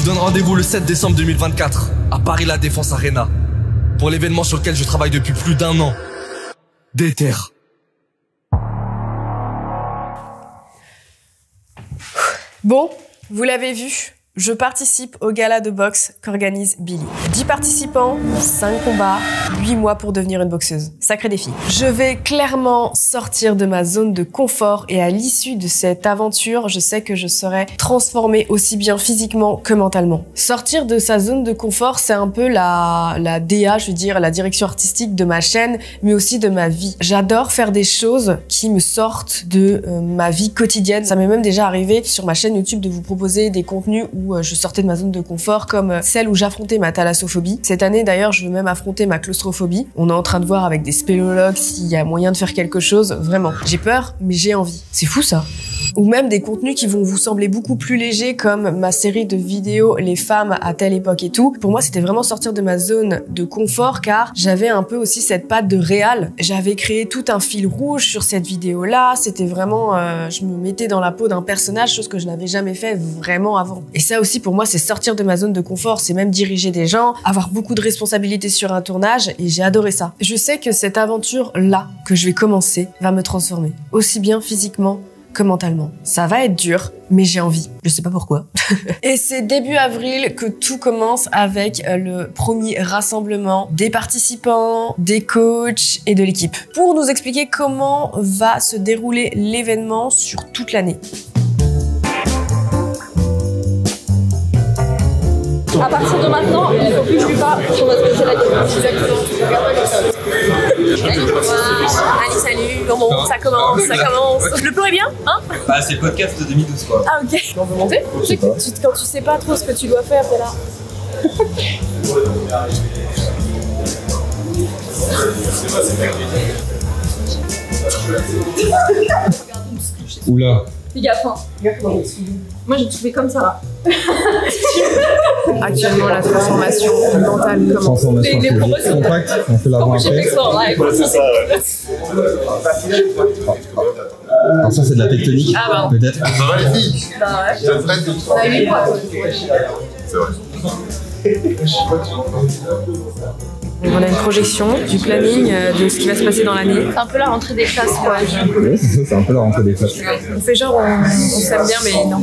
donne rendez-vous le 7 décembre 2024 à Paris La Défense Arena pour l'événement sur lequel je travaille depuis plus d'1 an. Déter. Bon, vous l'avez vu, je participe au gala de boxe qu'organise Billy. 10 participants, 5 combats, 8 mois pour devenir une boxeuse. Sacré défi. Je vais clairement sortir de ma zone de confort et à l'issue de cette aventure, je sais que je serai transformée aussi bien physiquement que mentalement. Sortir de sa zone de confort, c'est un peu la DA, je veux dire, la direction artistique de ma chaîne, mais aussi de ma vie. J'adore faire des choses qui me sortent de ma vie quotidienne. Ça m'est même déjà arrivé sur ma chaîne YouTube de vous proposer des contenus où je sortais de ma zone de confort, comme celle où j'affrontais ma thalassophobie. Cette année d'ailleurs, je veux même affronter ma claustrophobie. On est en train de voir avec des spéléologues s'il y a moyen de faire quelque chose. Vraiment, j'ai peur, mais j'ai envie. C'est fou ça. Ou même des contenus qui vont vous sembler beaucoup plus légers, comme ma série de vidéos Les femmes à telle époque et tout. Pour moi, c'était vraiment sortir de ma zone de confort, car j'avais un peu aussi cette patte de réal. J'avais créé tout un fil rouge sur cette vidéo-là. C'était vraiment, je me mettais dans la peau d'un personnage, chose que je n'avais jamais fait vraiment avant. Et ça aussi, pour moi, c'est sortir de ma zone de confort. C'est même diriger des gens, avoir beaucoup de responsabilités sur un tournage, et j'ai adoré ça. Je sais que cette aventure-là que je vais commencer va me transformer, aussi bien physiquement que mentalement. Ça va être dur, mais j'ai envie. Je sais pas pourquoi. Et c'est début avril que tout commence avec le premier rassemblement des participants, des coachs et de l'équipe, pour nous expliquer comment va se dérouler l'événement sur toute l'année. À partir de maintenant, il faut plus que je lui parle sur notre projet là. Exactement. Allez, salut, bon, ça commence. Le plan est bien, hein? Bah, c'est podcast de 2012, quoi. Ah, ok. On peut monter? Tu sais que quand tu sais pas trop ce que tu dois faire, t'es là. Oula. Fais gaffe, hein. Moi, j'ai tout fait comme ça, là. Actuellement, la transformation mentale commence. Les promotions. Compact, on fait l'avant J'ai après. fait ça en live. Alors ça c'est de la tectonique, Ah, pardon. peut-être. Bah ouais. On a 8 mois. C'est vrai. On a une projection du planning de ce qui va se passer dans l'année. C'est un peu la rentrée des classes, ouais. Oui, c'est ça, c'est un peu la rentrée des classes. On fait genre, on s'aime bien, mais non.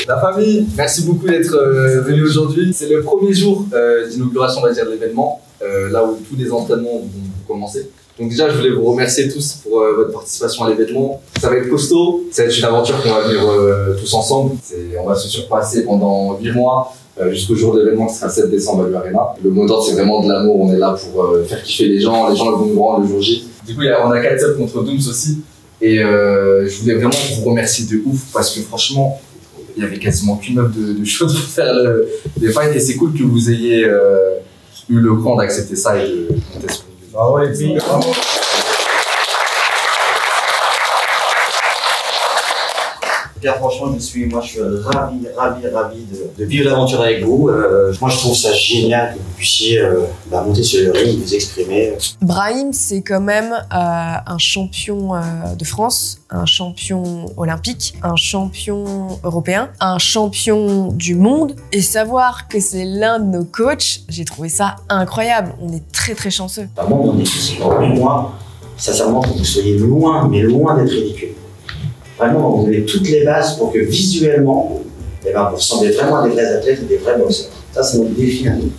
La famille, merci beaucoup d'être venu aujourd'hui. C'est le premier jour d'inauguration, on va dire, de l'événement, là où tous les entraînements vont commencer. Donc déjà, je voulais vous remercier tous pour votre participation à l'événement. Ça va être costaud, ça va être une aventure qu'on va vivre tous ensemble. On va se surpasser pendant 8 mois jusqu'au jour de l'événement qui sera le 7 décembre à l'Arena. Le mot d'ordre, c'est vraiment de l'amour. On est là pour faire kiffer les gens vont nous rendre le jour J. Du coup, on a 4-7 contre Dooms aussi. Et je voulais vraiment vous remercier de ouf parce que franchement, il y avait quasiment qu'une œuvre de choses pour faire les fights et c'est cool que vous ayez eu le cran d'accepter ça et de monter sur le jeu. Ah ouais, et puis... Franchement, je suis ravi de vivre l'aventure avec vous. Moi, je trouve ça génial que vous puissiez monter sur le ring, vous exprimer. Brahim, c'est quand même un champion de France, un champion olympique, un champion européen, un champion du monde. Et savoir que c'est l'un de nos coachs, j'ai trouvé ça incroyable. On est très très chanceux. Vraiment, mon défi, moi, sincèrement, que vous soyez loin, mais loin d'être ridicule. Vraiment, vous avez toutes les bases pour que visuellement, vous ressemblez vraiment à des vrais athlètes et des vrais boxeurs. Ça, c'est notre défi à nous.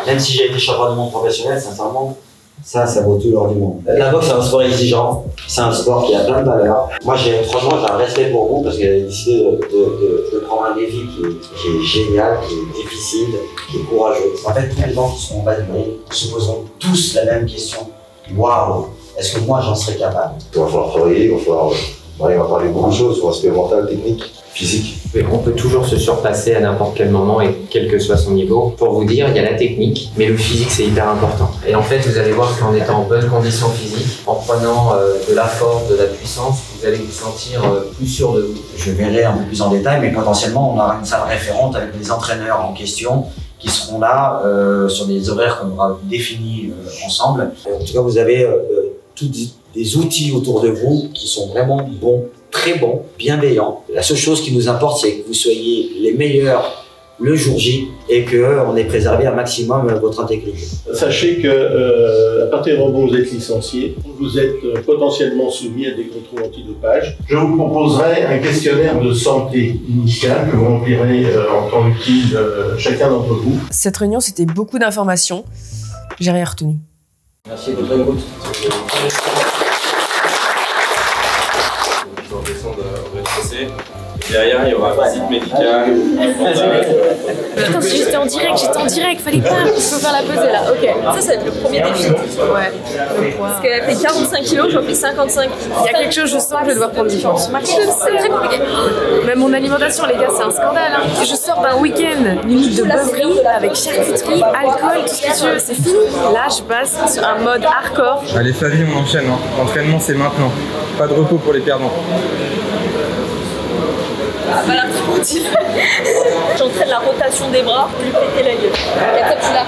Même si j'ai été champion du monde professionnel, sincèrement, ça vaut tout l'or du monde. La boxe, c'est un sport exigeant, c'est un sport qui a plein de valeurs. Moi, franchement, j'ai un respect pour vous parce que vous avez décidé de prendre un défi qui est génial, qui est difficile, qui est courageux. En fait, tous les gens qui sont en bas de ring se poseront tous la même question. Waouh, est-ce que moi, j'en serais capable? Il va falloir travailler, il va falloir parler de beaucoup de choses sur l'aspect mental, technique, physique. On peut toujours se surpasser à n'importe quel moment et quel que soit son niveau. Pour vous dire, il y a la technique, mais le physique c'est hyper important. Et en fait, vous allez voir qu'en étant en bonne condition physique, en prenant de la force, de la puissance, vous allez vous sentir plus sûr de vous. Je verrai un peu plus en détail, mais potentiellement, on aura une salle référente avec les entraîneurs en question qui seront là sur des horaires qu'on aura définis ensemble. En tout cas, vous avez tous des outils autour de vous qui sont vraiment bons, très bons, bienveillants. La seule chose qui nous importe, c'est que vous soyez les meilleurs le jour J et qu'on ait préservé un maximum votre intégrité. Sachez que à partir du moment où vous êtes licencié, vous êtes potentiellement soumis à des contrôles antidopage. Je vous proposerai un questionnaire de santé initial que vous remplirez en temps utile chacun d'entre vous. Cette réunion, c'était beaucoup d'informations. J'ai rien retenu. Merci de votre écoute. Je vais descendre au rez-de-chaussée. Derrière, il y aura visite médicale. Putain, si j'étais en direct, fallait pas. Il faut faire la pesée là, ok. Ça va être le premier défi. Ouais. Parce qu'elle fait 45 kilos, j'en fais 55. Il y a quelque chose, je sens que je vais devoir prendre du temps. C'est très compliqué. Même mon alimentation, les gars, c'est un scandale. Hein. Je sors d'un week-end limite de beuverie avec charcuterie, alcool, tout ce que tu veux, c'est fini. Là, je passe sur un mode hardcore. Allez, Flavie, on enchaîne. Hein. L'entraînement, c'est maintenant. Pas de repos pour les perdants. Ah, pas l'air sportif. J'entraîne la rotation des bras pour lui péter la gueule. Et toi, tu l'as.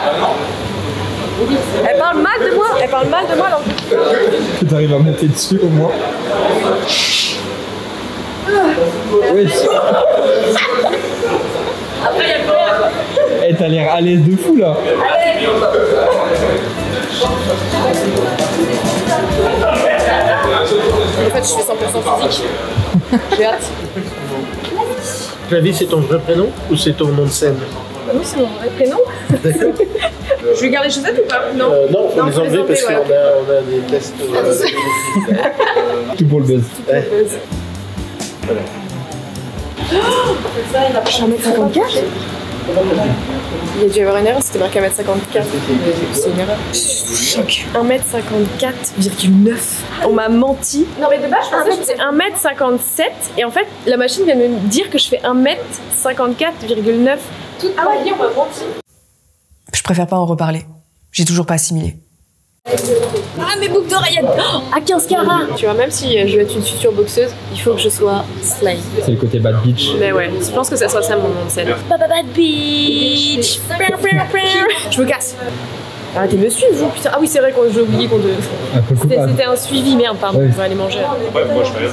Elle parle mal de moi, alors. Tu t'arrives à monter dessus au moins. Oui. Après, il y a le frère, quoi. Eh, t'as l'air à l'aise de fou là. Allez. En fait, je fais 100% physique. J'ai hâte. Flavie, c'est ton vrai prénom ou c'est ton nom de scène? Oui, c'est mon vrai prénom. D'accord. Je vais garder les chaussettes ou pas? Non. Non, faut les enlever parce ouais. qu'on a des tests. Tout pour le buzz. Ouais. Voilà. Je suis 1m54. Il y a dû y avoir une erreur, c'était marqué 1m54. C'est une erreur. Je suis sous choc. 1m54,9. On m'a menti. Non, mais de base, je pensais que C'est 1m57 et en fait, la machine vient de me dire que je fais 1m54,9. Ah ouais, on m'a menti. Je préfère pas en reparler. J'ai toujours pas assimilé. Ah, mes boucles d'oreillettes à 15 carats. Tu vois, même si je veux être une future boxeuse, il faut que je sois slay. C'est le côté bad bitch. Mais ouais, je pense que ça sera ça mon nom de scène. Bad bitch. Je me casse. Arrêtez de me suivre, vous, putain. Ah oui, c'est vrai que j'ai oublié qu'on devait. C'était un suivi, merde, pardon. Ouais. On va aller manger. Ouais, moi je fais rien.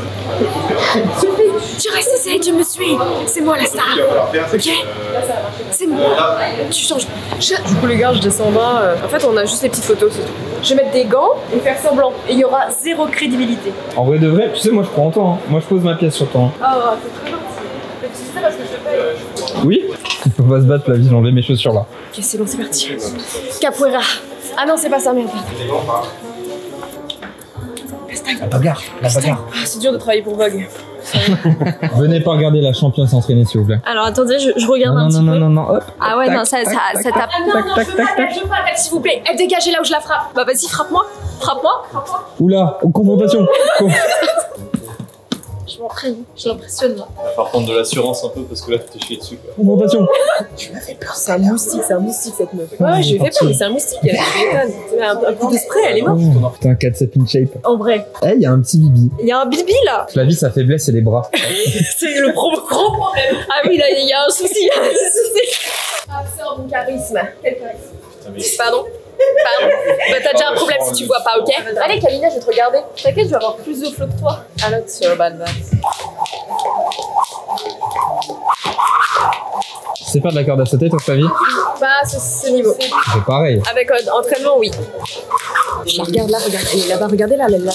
Tu restes ici, tu me suis. C'est moi la star. Ok? C'est moi. Tu changes. Du coup, les gars, je descends en bas. En fait, on a juste les petites photos, c'est tout. Je vais mettre des gants et faire semblant. Et il y aura zéro crédibilité. En vrai de vrai, tu sais, moi je prends en temps. Hein. Moi je pose ma pièce sur toi. Hein. Oh, c'est très gentil. Mais tu dis ça parce que je te paye. Oui? On va se battre, Flavie, j'ai enlevé mes chaussures là. Ok, c'est bon, c'est parti. Capoeira. Ah non, c'est pas ça, merde. La bagarre, la bagarre. Ah, c'est dur de travailler pour Vogue. Venez pas regarder la championne s'entraîner, s'il vous plaît. Alors attendez, je regarde un petit peu. Non, hop. Ah ouais, non, ça tape. Je frappe, s'il vous plaît. Elle dégagez là où je la frappe. Bah vas-y, frappe-moi. Frappe-moi. Oula, confrontation. Je m'entraîne, je l'impressionne là. Il va falloir prendre de l'assurance un peu parce que là, tu t'es chié dessus. Quoi. Confrontation. Tu m'as fait peur, c'est un moustique cette meuf. Ouais, j'ai fait peur, mais c'est un moustique. Elle m'étonne. Un coup de spray, elle est morte. Oh, putain, 4-7 in shape. En vrai. Eh, il y a un petit bibi. Il y a un bibi là. Flavie, sa faiblesse, c'est les bras. C'est le gros problème. Ah oui, là, il y a un souci. Absorbe mon charisme. Quel charisme? Pardon? Bah t'as déjà un problème si tu vois pas, ok? Allez Camilla, je vais te regarder. T'inquiète, je vais avoir plus de flow que toi. Ah là, sur bad bat. Tu sais faire de la corde à sauter, toi, Flavie? Bah, c'est ce niveau. C'est pareil. Avec entraînement, oui. Je la regarde là, regarde. Elle est là-bas, regardez là, là.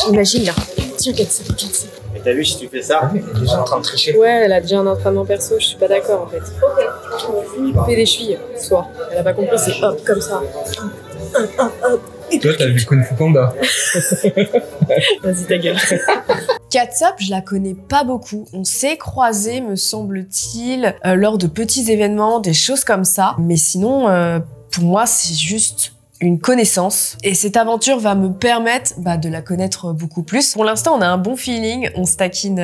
J'imagine là. Tiens, 4-7. Et t'as vu, si tu fais ça, elle est déjà en train de tricher. Ouais, elle a déjà un entraînement perso, je suis pas d'accord en fait. Ok. Fais des chevilles, soit. Elle a pas compris, c'est hop, comme ça. Hop. Toi, t'as vu Kung Fu Panda. Vas-y, ta gueule. Katsop, je la connais pas beaucoup. On s'est croisés, me semble-t-il, lors de petits événements, des choses comme ça. Mais sinon, pour moi, c'est juste une connaissance. Et cette aventure va me permettre de la connaître beaucoup plus. Pour l'instant, on a un bon feeling, on se taquine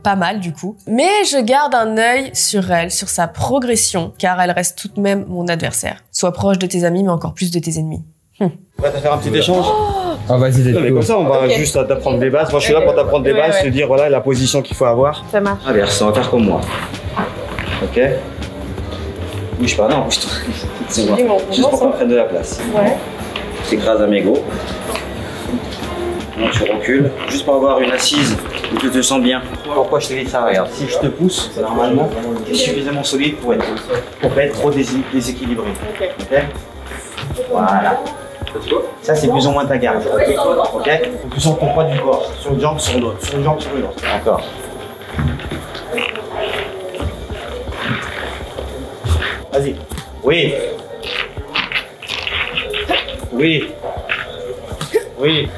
pas mal du coup. Mais je garde un œil sur elle, sur sa progression, car elle reste tout de même mon adversaire. Sois proche de tes amis, mais encore plus de tes ennemis. On va te faire un petit échange. Ah vas-y, non, mais comme ça, on va juste t'apprendre des bases. Moi, je suis là pour t'apprendre des bases, te dire voilà la position qu'il faut avoir. Ça marche. Allez, c'est en faire comme moi. Ok. Bouge pas, non, bouge-toi. C'est moi. Dis-moi, Juste pour qu'on prenne de la place. Ouais. Tu écrases un mégot. Non, tu recules. Juste pour avoir une assise où tu te sens bien. Pourquoi je te dis ça? Regarde, si je te pousse, normalement, tu es suffisamment solide pour pas être trop déséquilibré. Ok. Voilà. Ça, c'est plus ou moins ta garde. Ok. Tu sens ton poids du corps. Sur une jambe, sur l'autre. Sur une jambe, sur l'autre. Encore. Vas-y. Oui. Oui. Oui.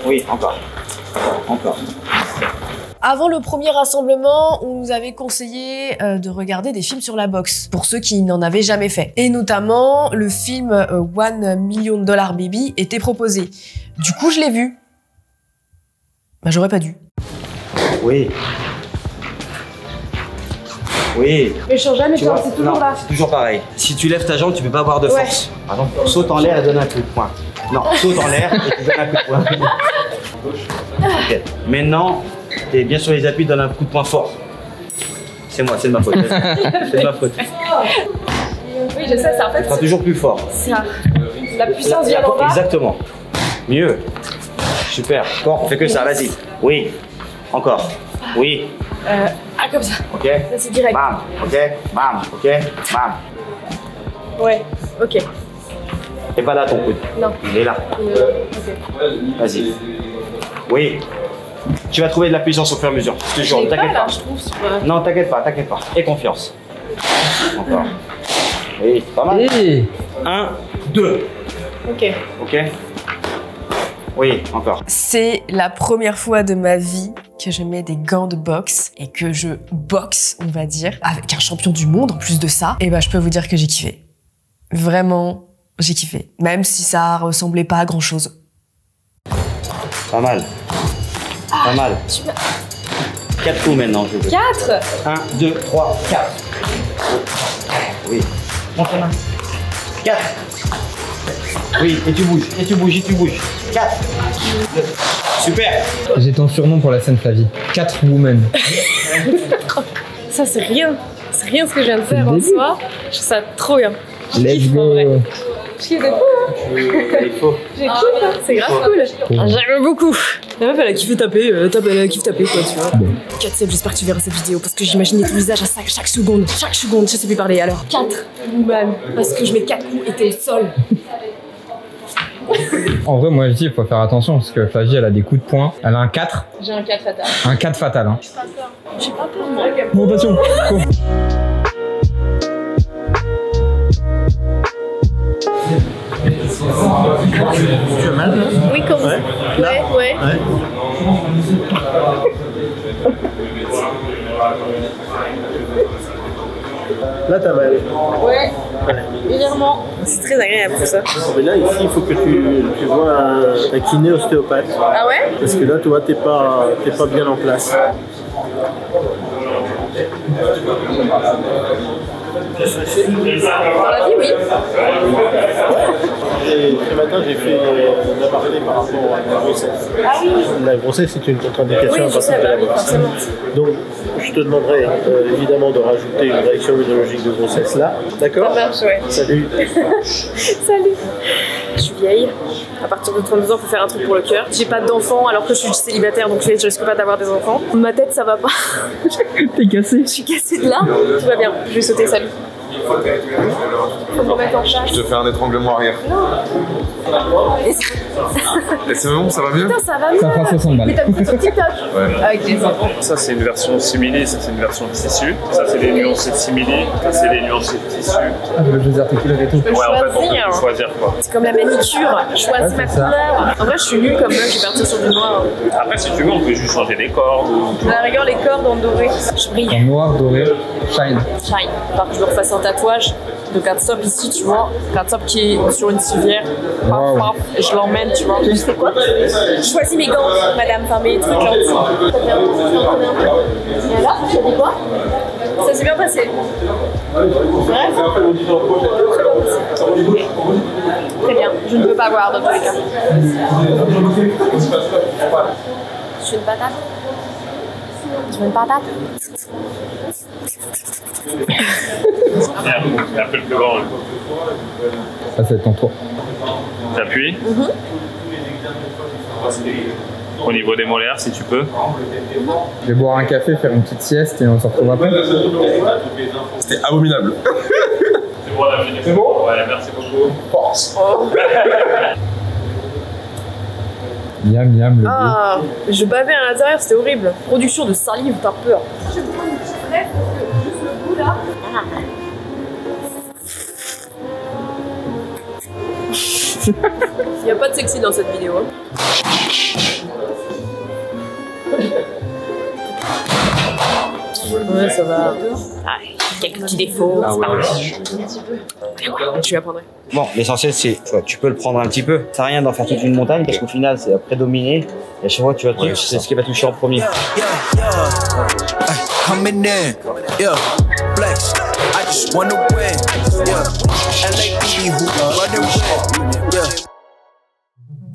Oui, encore. Encore. Avant le premier rassemblement, on nous avait conseillé de regarder des films sur la boxe, pour ceux qui n'en avaient jamais fait. Et notamment, le film $1 Million Baby était proposé. Du coup, je l'ai vu. Bah, j'aurais pas dû. Oui. Oui. Mais je change jamais, Tu vois, c'est toujours là. C'est toujours pareil. Si tu lèves ta jambe, tu peux pas avoir de force. Par exemple, saute en l'air et donne un coup de poing. Non, saute en l'air et tu donnes un coup de poing. Ok. Maintenant, tu es bien sur les appuis, donne un coup de poing fort. C'est moi, c'est de ma faute. C'est de ma faute. Oui, je sais, c'est en fait. Tu seras toujours plus fort. Ça. La puissance vient d'en bas. Exactement. Mieux. Super. Bon, on fait que ça, vas-y. Oui. Encore. Oui. Comme ça. Ok. Ça, c'est direct. Bam. Ok. Bam. Ok. Bam. Ouais, ok. Et pas là ton coude. Non. Il est là. Ok. Vas-y. Oui. Tu vas trouver de la puissance au fur et à mesure. Je te jure, t'inquiète pas. Je trouve, Non, t'inquiète pas, t'inquiète pas. Aie confiance. Encore. Oui, pas mal. 1, 2. Ok. Ok. Oui, encore. C'est la première fois de ma vie que je mets des gants de boxe et que je boxe, on va dire, avec un champion du monde en plus de ça. Et bah, je peux vous dire que j'ai kiffé. Vraiment, j'ai kiffé. Même si ça ressemblait pas à grand chose. Pas mal. Pas mal. 4 coups maintenant, je veux. 4. 1, 2, 3, 4. Oui. Monte ta main. 4. Oui, et tu bouges, et tu bouges, et tu bouges. 4. Super. J'ai ton surnom pour la scène, Flavie. 4 women. Ça, c'est rien. C'est rien ce que je viens de faire en soi. Je trouve ça trop bien. Let's go. Je kiffe de fou, hein. Il faut. J'ai kiffé, hein. C'est grave cool. J'aime beaucoup. La meuf, elle a kiffé taper, elle a kiffé taper, quoi, tu vois. 4 Seb, j'espère que tu verras cette vidéo parce que j'imaginais ton visage à chaque seconde. Chaque seconde, je sais plus parler. Alors, 4 woman, parce que je mets 4 coups et t'es au sol. En vrai, moi je dis, il faut faire attention parce que Flavie, elle a des coups de poing. Elle a un 4. J'ai un 4 fatal. Un 4 fatal. Hein. J'ai pas peur, moi. Bon, attention. Cours. Tu as mal là? Oui, comme Ouais. Ouais. Là, t'as mal. Ouais. Légèrement. C'est très agréable tout ça. Mais là, ici, il faut que tu vois un kiné ostéopathe. Ah ouais? Parce que là, tu vois, t'es pas bien en place. Dans la vie, oui. Et ce matin, j'ai fait un aparté par rapport à la grossesse. Ah oui. La grossesse, c'est une contre-indication Oui, je sais, importante de la oui, boxe. forcément. Donc, je te demanderai évidemment de rajouter une réaction immunologique de grossesse là. D'accord? Ça marche, ouais. Salut. Salut. Je suis vieille. À partir de 32 ans, il faut faire un truc pour le cœur. J'ai pas d'enfants alors que je suis célibataire, donc je risque pas d'avoir des enfants. Ma tête, ça va pas. T'es cassé. Je suis cassée de là. Tout va bien. Je vais sauter, salut. Faut me remettre en charge. Je te fais un étranglement arrière. Et c'est bon, ça va mieux? Putain, ça va mieux. Ça fera 60 balles. Mais t'as vu sur TikTok? Ouais. Avec les enfants. Ça, c'est une version simili, ça, c'est une version tissu. Ça, c'est des nuancés de simili. Ça, c'est des nuancés de tissu. Ah, je veux dire, t'es couleur et tout. peux Ouais, en fait, on choisir. peut choisir quoi. C'est comme la manicure. Je choisis ma c'est ça. couleur. En vrai, je suis nulle comme meuf, je vais partir sur du noir. Après, si tu veux, on peut juste changer les cordes. À la rigueur, les cordes en doré. Je brille. En noir, doré, shine. Shine. Enfin, je me refasse un tatouage de Katsop ici, tu vois. Katsop qui est sur une civière. Paf, Wow. paf, et je l'emmène, tu vois. Tu sais quoi? Je choisis mes gants, madame. Enfin, mes trucs là aussi. Très bien. Et alors, tu as dit quoi? Ça s'est bien passé. Ouais. Très bien. Je ne peux pas voir dans tous les cas. Je suis une patate. Tu veux une patate? C'est un peu le plus grand. Là. Ça, c'est ton tour. T'appuies. Au niveau des molaires, si tu peux. Je vais boire un café, faire une petite sieste et on se retrouve après. C'était abominable. C'est bon, la minute. C'est bon? Ouais, merci beaucoup. Force. Miam, miam, le Ah, je bavais à l'intérieur, c'était horrible. Production de salive, t'as peur. Je vais prendre une petite fraise parce que juste le goût là. Il n'y a pas de sexy dans cette vidéo. Ouais, ça va. Ah, quelques petits défauts. Ah ouais, Tu apprendrais. Bon, l'essentiel c'est, tu peux le prendre un petit peu. Ça sert à rien d'en faire toute une montagne parce qu'au final c'est à prédominer. Et à chaque fois que tu vas toucher, c'est ce qui va toucher en premier.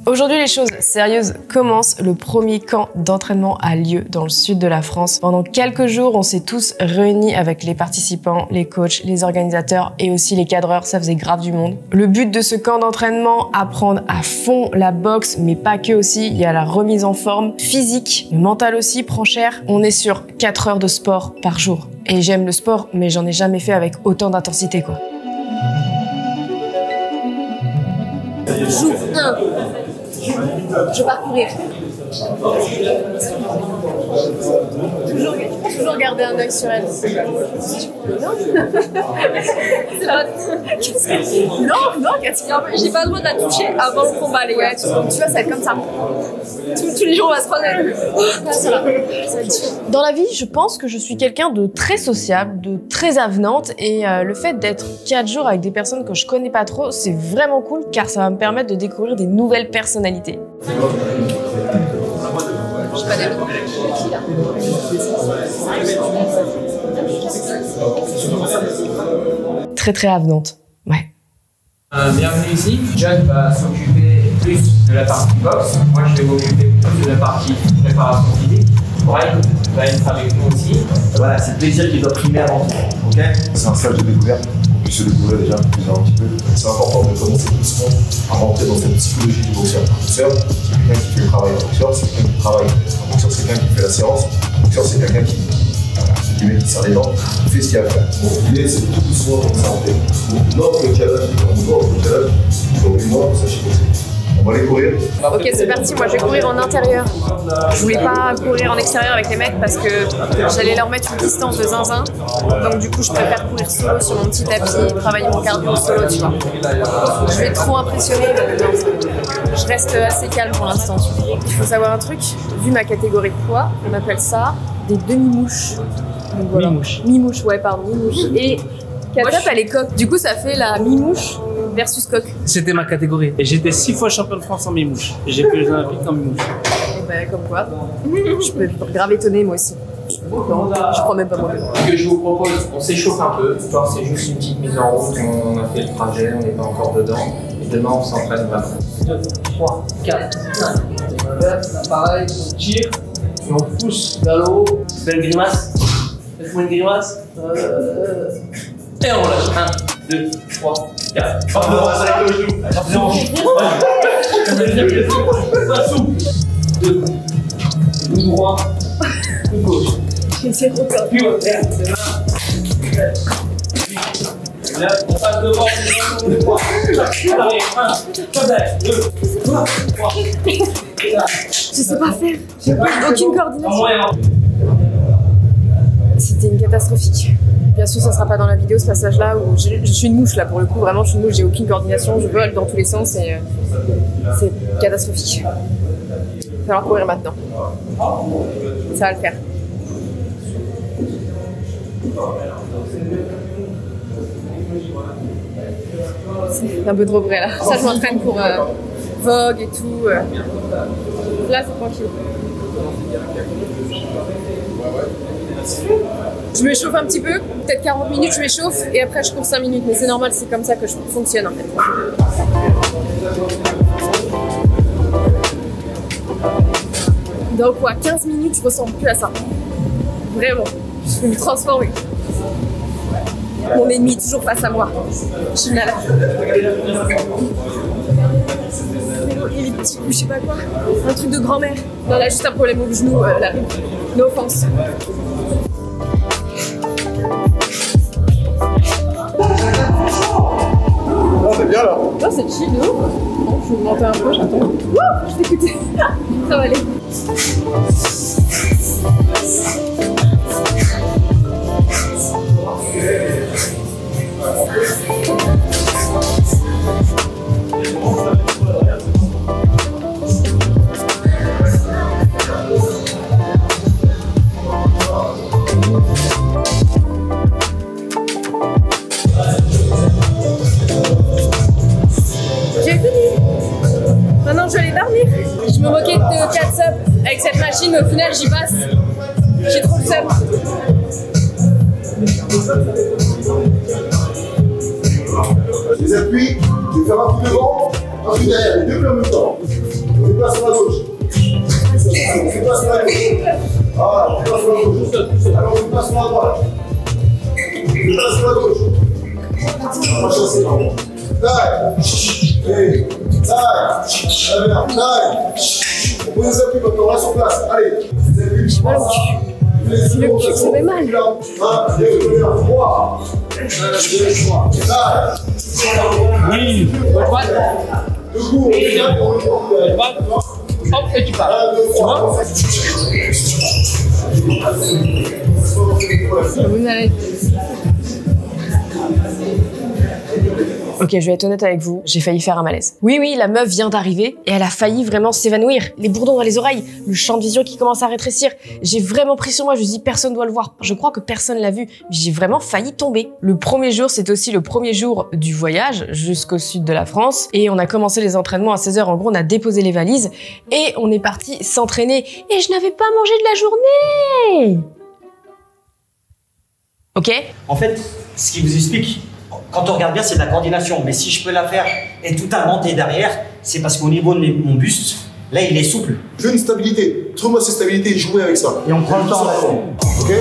Aujourd'hui, les choses sérieuses commencent. Le premier camp d'entraînement a lieu dans le sud de la France. Pendant quelques jours, on s'est tous réunis avec les participants, les coachs, les organisateurs et aussi les cadreurs. Ça faisait grave du monde. Le but de ce camp d'entraînement, apprendre à fond la boxe, mais pas que aussi. Il y a la remise en forme physique, le mental aussi prend cher. On est sur 4 heures de sport par jour. Et j'aime le sport, mais j'en ai jamais fait avec autant d'intensité, quoi. Jour 1. Je pars courir. Toujours garder un œil sur elle. Non, j'ai pas le droit de la toucher avant le combat, les gars. Tu vois, ça va être comme ça. Tous les jours, on va se croiser. Dans la vie, je pense que je suis quelqu'un de très sociable, de très avenante et le fait d'être 4 jours avec des personnes que je connais pas trop, c'est vraiment cool car ça va me permettre de découvrir des nouvelles personnalités. Très avenante, ouais. Bienvenue ici. John va s'occuper plus de la partie boxe. Moi, je vais m'occuper plus de la partie préparation physique. Brian va être avec nous aussi. Voilà, c'est le plaisir qui doit primer avant tout. Ok ? C'est un stage de découverte. On peut se découvrir déjà un petit peu. C'est important de commencer doucement à rentrer dans cette psychologie du boxeur. Le boxeur, c'est quelqu'un qui fait le travail. Le boxeur, c'est quelqu'un qui travaille. Le boxeur, c'est quelqu'un qui fait la séance. Le boxeur, c'est quelqu'un qui serre les dents, qui fait ce qu'il y a à faire. Bon, l'idée, c'est tout doucement comme ça en fait. Donc, l'offre le challenge, moi, ça, je sais pas. On va aller courir. Ok, c'est parti. Moi, je vais courir en intérieur. Je voulais pas courir en extérieur avec les mecs parce que j'allais leur mettre une distance de zinzin. Donc, du coup, je préfère courir solo sur mon petit tapis, travailler mon cardio solo, tu vois. Je vais trop impressionner. Je reste assez calme pour l'instant. Il faut savoir un truc. Vu ma catégorie de poids, on appelle ça des demi-mouches. Voilà. Mi-mouche, ouais, pardon, mi-mouche. Et Katap, elle est coque. Du coup, ça fait la mi-mouche versus coque. C'était ma catégorie. Et j'étais 6 fois champion de France en mi-mouche. Et j'ai fait les Olympiques en mi-mouche. Et ben, comme quoi. Je peux être grave étonnée, moi aussi. Non, je crois même pas moi. Ce que je vous propose, on s'échauffe un peu. Ce soir, c'est juste une petite mise en route. On a fait le trajet, on n'est pas encore dedans. Et demain, on s'entraîne vraiment. 2, 3, 4, 5. Pareil, on tire. Et on pousse vers le haut. Fais une grimace. Fais-moi une grimace. Et on lâche. 1, 2, 3, 4. Attention. 2. Droit. Gauche. C'est trop peur. Puis on terre. Là, on passe devant. 3. Arrière. 1. 2. 3. Je sais pas faire. J'ai aucune coordination. C'était une catastrophique. Bien sûr, ça sera pas dans la vidéo ce passage-là où je suis une mouche là pour le coup. Vraiment, je suis une mouche, j'ai aucune coordination, je vole dans tous les sens et c'est catastrophique. Il va falloir courir maintenant. Ça va le faire. C'est un peu trop vrai là. Ça, je m'entraîne pour Vogue et tout. Là, c'est tranquille. Je m'échauffe un petit peu, peut-être 40 minutes je m'échauffe et après je cours 5 minutes, mais c'est normal, c'est comme ça que je fonctionne en fait. Donc quoi, 15 minutes je ressemble plus à ça. Vraiment, je vais me transformer. Mon ennemi est toujours face à moi. Je suis malade. Il est petit, je sais pas quoi. Un truc de grand-mère. Non, là, juste un problème au genou, là. No offense. C'est bien là. Non, c'est chill, non? Bon, je vais monter un peu, j'attends. Wouh, je t'écoutais. Ça va aller. J'ai fini. Maintenant, je vais aller dormir. Je me moquais de 4 subs avec cette machine, au final, j'y passe. J'ai trop le seum. Les appuis, je vais faire un coup devant, un coup derrière, les deux pieds en même temps. On déplace sur la gauche. On déplace sur la gauche. Voilà, on déplace sur la gauche. Alors on déplace sur la droite. On déplace sur la gauche. On va chasser, pardon. Tac. Et tac. Très bien. Tac. On pose les appuis maintenant, on reste sur place. Allez. Les appuis. J'ai mal au cul. Le cul, ça fait mal. 1, 2, 3. 1, 2, 3. Tac. Oui, droite. Debout, Droite. Hop, et tu pars. Tu vois? Vous allez. Ok, je vais être honnête avec vous, j'ai failli faire un malaise. Oui, la meuf vient d'arriver et elle a failli vraiment s'évanouir. Les bourdons dans les oreilles, le champ de vision qui commence à rétrécir. J'ai vraiment pris sur moi, je me dis personne doit le voir. Je crois que personne l'a vu, mais j'ai vraiment failli tomber. Le premier jour, c'est aussi le premier jour du voyage jusqu'au sud de la France et on a commencé les entraînements à 16h. En gros, on a déposé les valises et on est parti s'entraîner. Et je n'avais pas mangé de la journée. Ok? En fait, ce qui vous explique, quand on regarde bien, c'est de la coordination. Mais si je peux la faire et tout inventer derrière, c'est parce qu'au niveau de mon buste, là, il est souple. Je veux une stabilité. Trouve-moi cette stabilité et jouez avec ça. Et on prend le temps. Ok?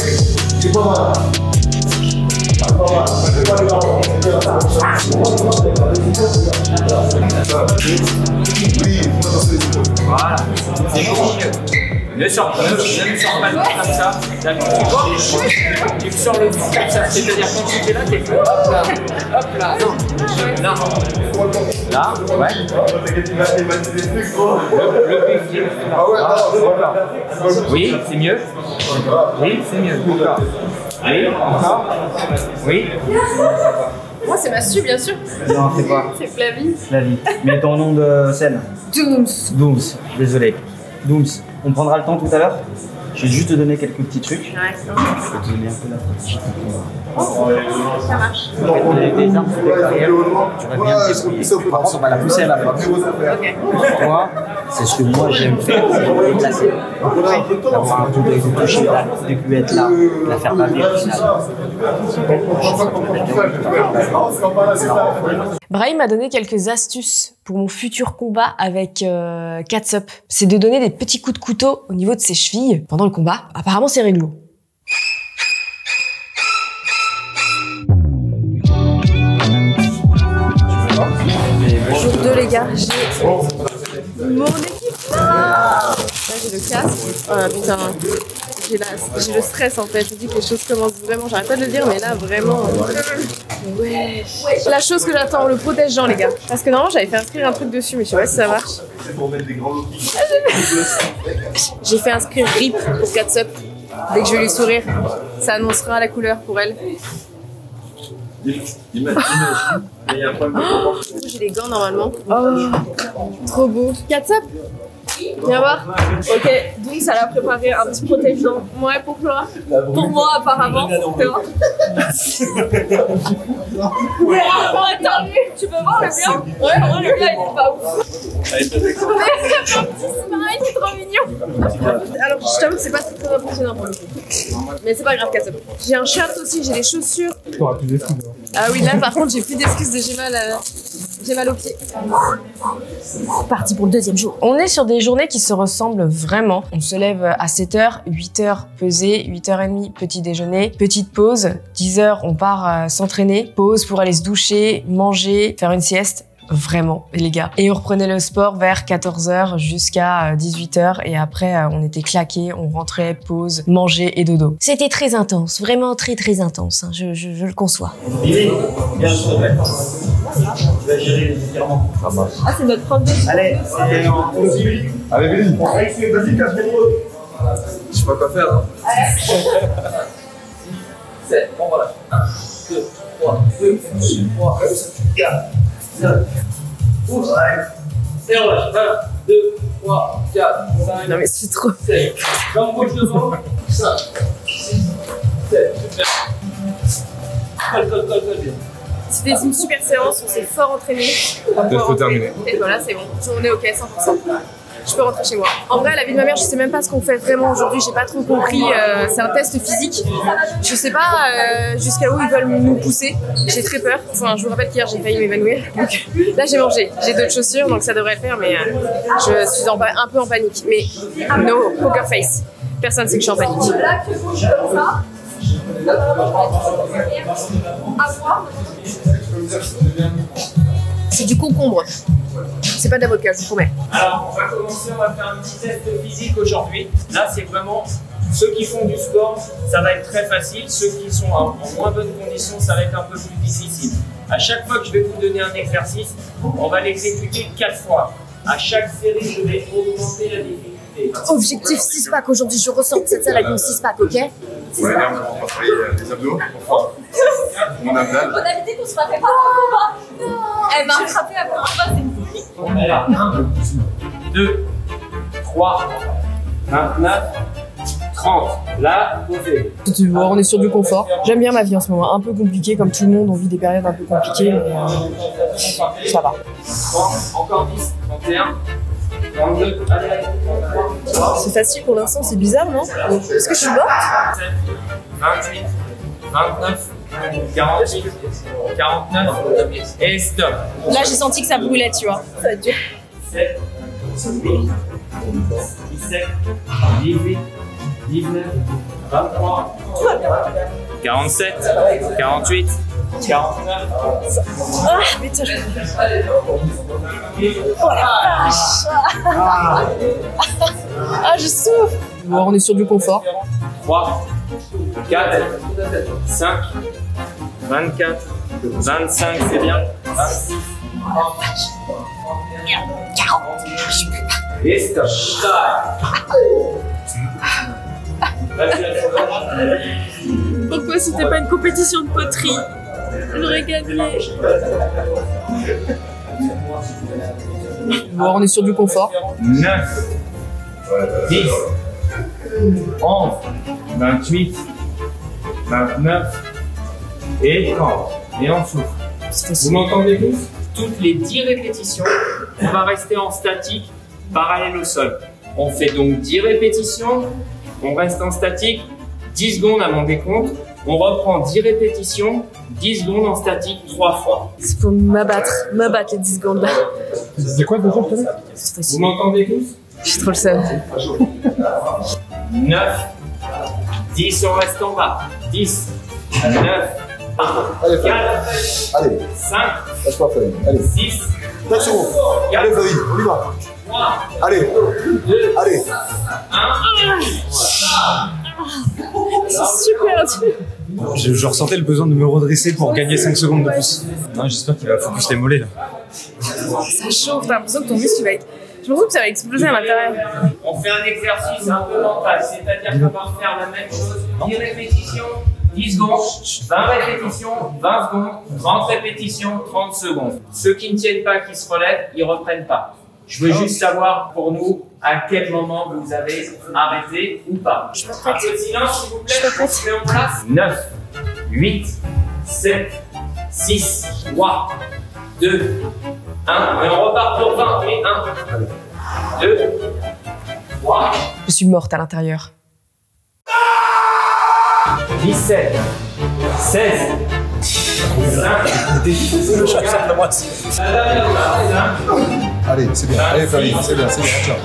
C'est pas mal. C'est pas mal. C'est pas mal. Voilà. C'est bon. Ne sors pas le comme ça. Tu me sors le bout comme ça. C'est-à-dire quand tu fais là, t'es hop là. Hop là. Non. Là, ouais. Le pied. Oui, c'est mieux. Oui, c'est mieux. Encore. Oui, encore. Oui. Moi, c'est Massu, bien sûr. Non, c'est pas. C'est Flavie. Flavie. Mais ton nom de scène? Dooms. Dooms, désolé. Dooms, on prendra le temps tout à l'heure. Je vais juste te donner quelques petits trucs. Ouais, je vais te donner un peu la pratique. ça marche. Les armes sur les carrières, tu vas bien te débrouiller. Par contre, on va la pousser à la fin. Toi, c'est ce que moi j'aime faire, c'est me déplacer. D'avoir un coup d'œil, de toucher là, de plus être là, de la faire baver au final. Brahim m'a donné quelques astuces pour mon futur combat avec Catsup. C'est de donner des petits coups de couteau au niveau de ses chevilles pendant le combat. Apparemment, c'est réglo. Jour 2, les gars, j'ai mon équipement. Là, j'ai le casque. Oh putain, j'ai le stress en fait. Je me dis que les choses commencent vraiment. J'arrête pas de le dire, mais là, vraiment. Ouais. La chose que j'attends, le protège-gens, les gars. Parce que normalement, j'avais fait inscrire un truc dessus, mais je sais pas si ça marche. J'ai fait inscrire RIP pour Catsup. Dès que je vais lui sourire, ça annoncera la couleur pour elle. J'ai les gants normalement. Oh, trop beau. Catsup, viens voir. Ok, donc ça l'a préparé un petit protège-dents. Ouais, pour toi. Pour moi, apparemment. Ouais, attends, tu peux voir le bien? Ouais, moi, le bien, il est pas ouf. Un petit smile, c'est trop mignon. Alors, je t'avoue que c'est pas très impressionnant pour le coup. Mais c'est pas grave, Catsup. J'ai un shirt aussi, j'ai des chaussures. Ah oui, là par contre j'ai plus d'excuses de j'ai mal à... J'ai mal aux pieds. Parti pour le deuxième jour. On est sur des journées qui se ressemblent vraiment. On se lève à 7h, 8h pesée, 8h30 petit déjeuner, petite pause, 10h on part s'entraîner, pause pour aller se doucher, manger, faire une sieste. Vraiment, les gars. Et on reprenait le sport vers 14h jusqu'à 18h et après on était claqués, on rentrait, pause, manger et dodo. C'était très intense, vraiment très intense, hein. Je le conçois. Billy, viens, je te remets. Tu vas gérer les étirements. Ah, c'est notre prof de... Allez, c'est en continue. Allez, Billy. Vas-y, casse-toi. Je sais pas quoi faire. C'est bon, voilà. 1, 2, 3, 2, 3, 4, 5, 12, et on lâche. 1, 2, 3, 4, 5. Non mais c'est trop. 7. Jambe gauche devant. 5, 6, 7. Super. Colle bien. C'était une super séance, on s'est fort entraîné. Peut-être faut terminer. Et voilà, c'est bon. On est ok, 100%. Je peux rentrer chez moi. En vrai, à la vie de ma mère, je sais même pas ce qu'on fait vraiment aujourd'hui. J'ai pas trop compris. C'est un test physique. Je sais pas jusqu'à où ils veulent nous pousser. J'ai très peur. Enfin, je vous rappelle qu'hier, j'ai failli m'évanouir. Donc là, j'ai mangé. J'ai d'autres chaussures, donc ça devrait le faire. Mais je suis un peu en panique. Mais no, poker face. Personne sait que je suis en panique. C'est du concombre. C'est pas de l'avocat, je vous promets. Alors, on va commencer, on va faire un petit test physique aujourd'hui. Là, c'est vraiment ceux qui font du sport, ça va être très facile. Ceux qui sont en moins bonne condition, ça va être un peu plus difficile. À chaque fois que je vais vous donner un exercice, on va l'exécuter 4 fois. À chaque série, je vais augmenter la difficulté. Objectif 6-pack. Aujourd'hui, je ressors de cette salle avec mon 6-pack, ok? Ouais, on va travailler les abdos. Mon abdal. On avait dit qu'on se frappait pas avant le combat. Elle m'a frappé avant le combat, c'est une folie. Allez, 1, 2, 3, 29, 30. Là, posez. On est sur du confort. J'aime bien ma vie en ce moment. Un peu compliquée, comme tout le monde, on vit des périodes un peu compliquées, mais ça va. 30, encore 10, 31. 32, allez, allez. C'est facile pour l'instant, c'est bizarre, non? Est-ce que je suis morte? 28, 29, 48, 49, et stop. Là, j'ai senti que ça brûlait, tu vois. Ça va être dur. 17, 18, 17, 18, 19, 23, 47, 48, 49. Ah, putain. Oh la vache. Ah, je souffre. Bon, on est sur du confort. 3, 4, 5, 24, 25, c'est bien. 26, 30, 40. Et stop. Pourquoi c'était pas une compétition de poterie? J'aurais gagné. Bon, on est sur du confort. 9, 10, 11, 28, 29 et 30. Et on souffle. Vous m'entendez tous? Toutes les 10 répétitions, on va rester en statique, parallèle au sol. On fait donc 10 répétitions, on reste en statique, 10 secondes à mon décompte. On reprend 10 répétitions, 10 secondes en statique 3 fois. C'est pour m'abattre les 10 secondes là. C'est quoi déjà? Vous m'entendez tous? J'ai trop le seum. 9, 10, on reste en bas. 10, 9, 1, Allez, 4, allez. 5, Laisse-moi faire. Allez. 6, 4 secondes. Allez, Fabi, on y va. 3, Allez. 2, Allez. 1. C'est super dur. Je ressentais le besoin de me redresser pour gagner 5 secondes de plus. Non, j'espère qu'il va focus les mollets là. Ça chauffe, t'as l'impression que ton muscle va être... Je me trouve que ça va exploser à l'intérieur. On fait un exercice un peu mental, c'est-à-dire qu'on va faire la même chose. 10 répétitions, 10 secondes, 20 répétitions, 20 secondes, 30 répétitions, 30 secondes. Ceux qui ne tiennent pas, qui se relèvent, ils reprennent pas. Je veux juste savoir pour nous à quel moment vous avez arrêté ou pas. Un peu de silence s'il vous plaît, on se met en place. 9, 8, 7, 6, 3, 2, 1. Et on repart pour 20. Et 1, 2, 3. Je suis morte à l'intérieur. 17, 16, Allez, c'est bien. Allez, Flavie, c'est bien, tiens.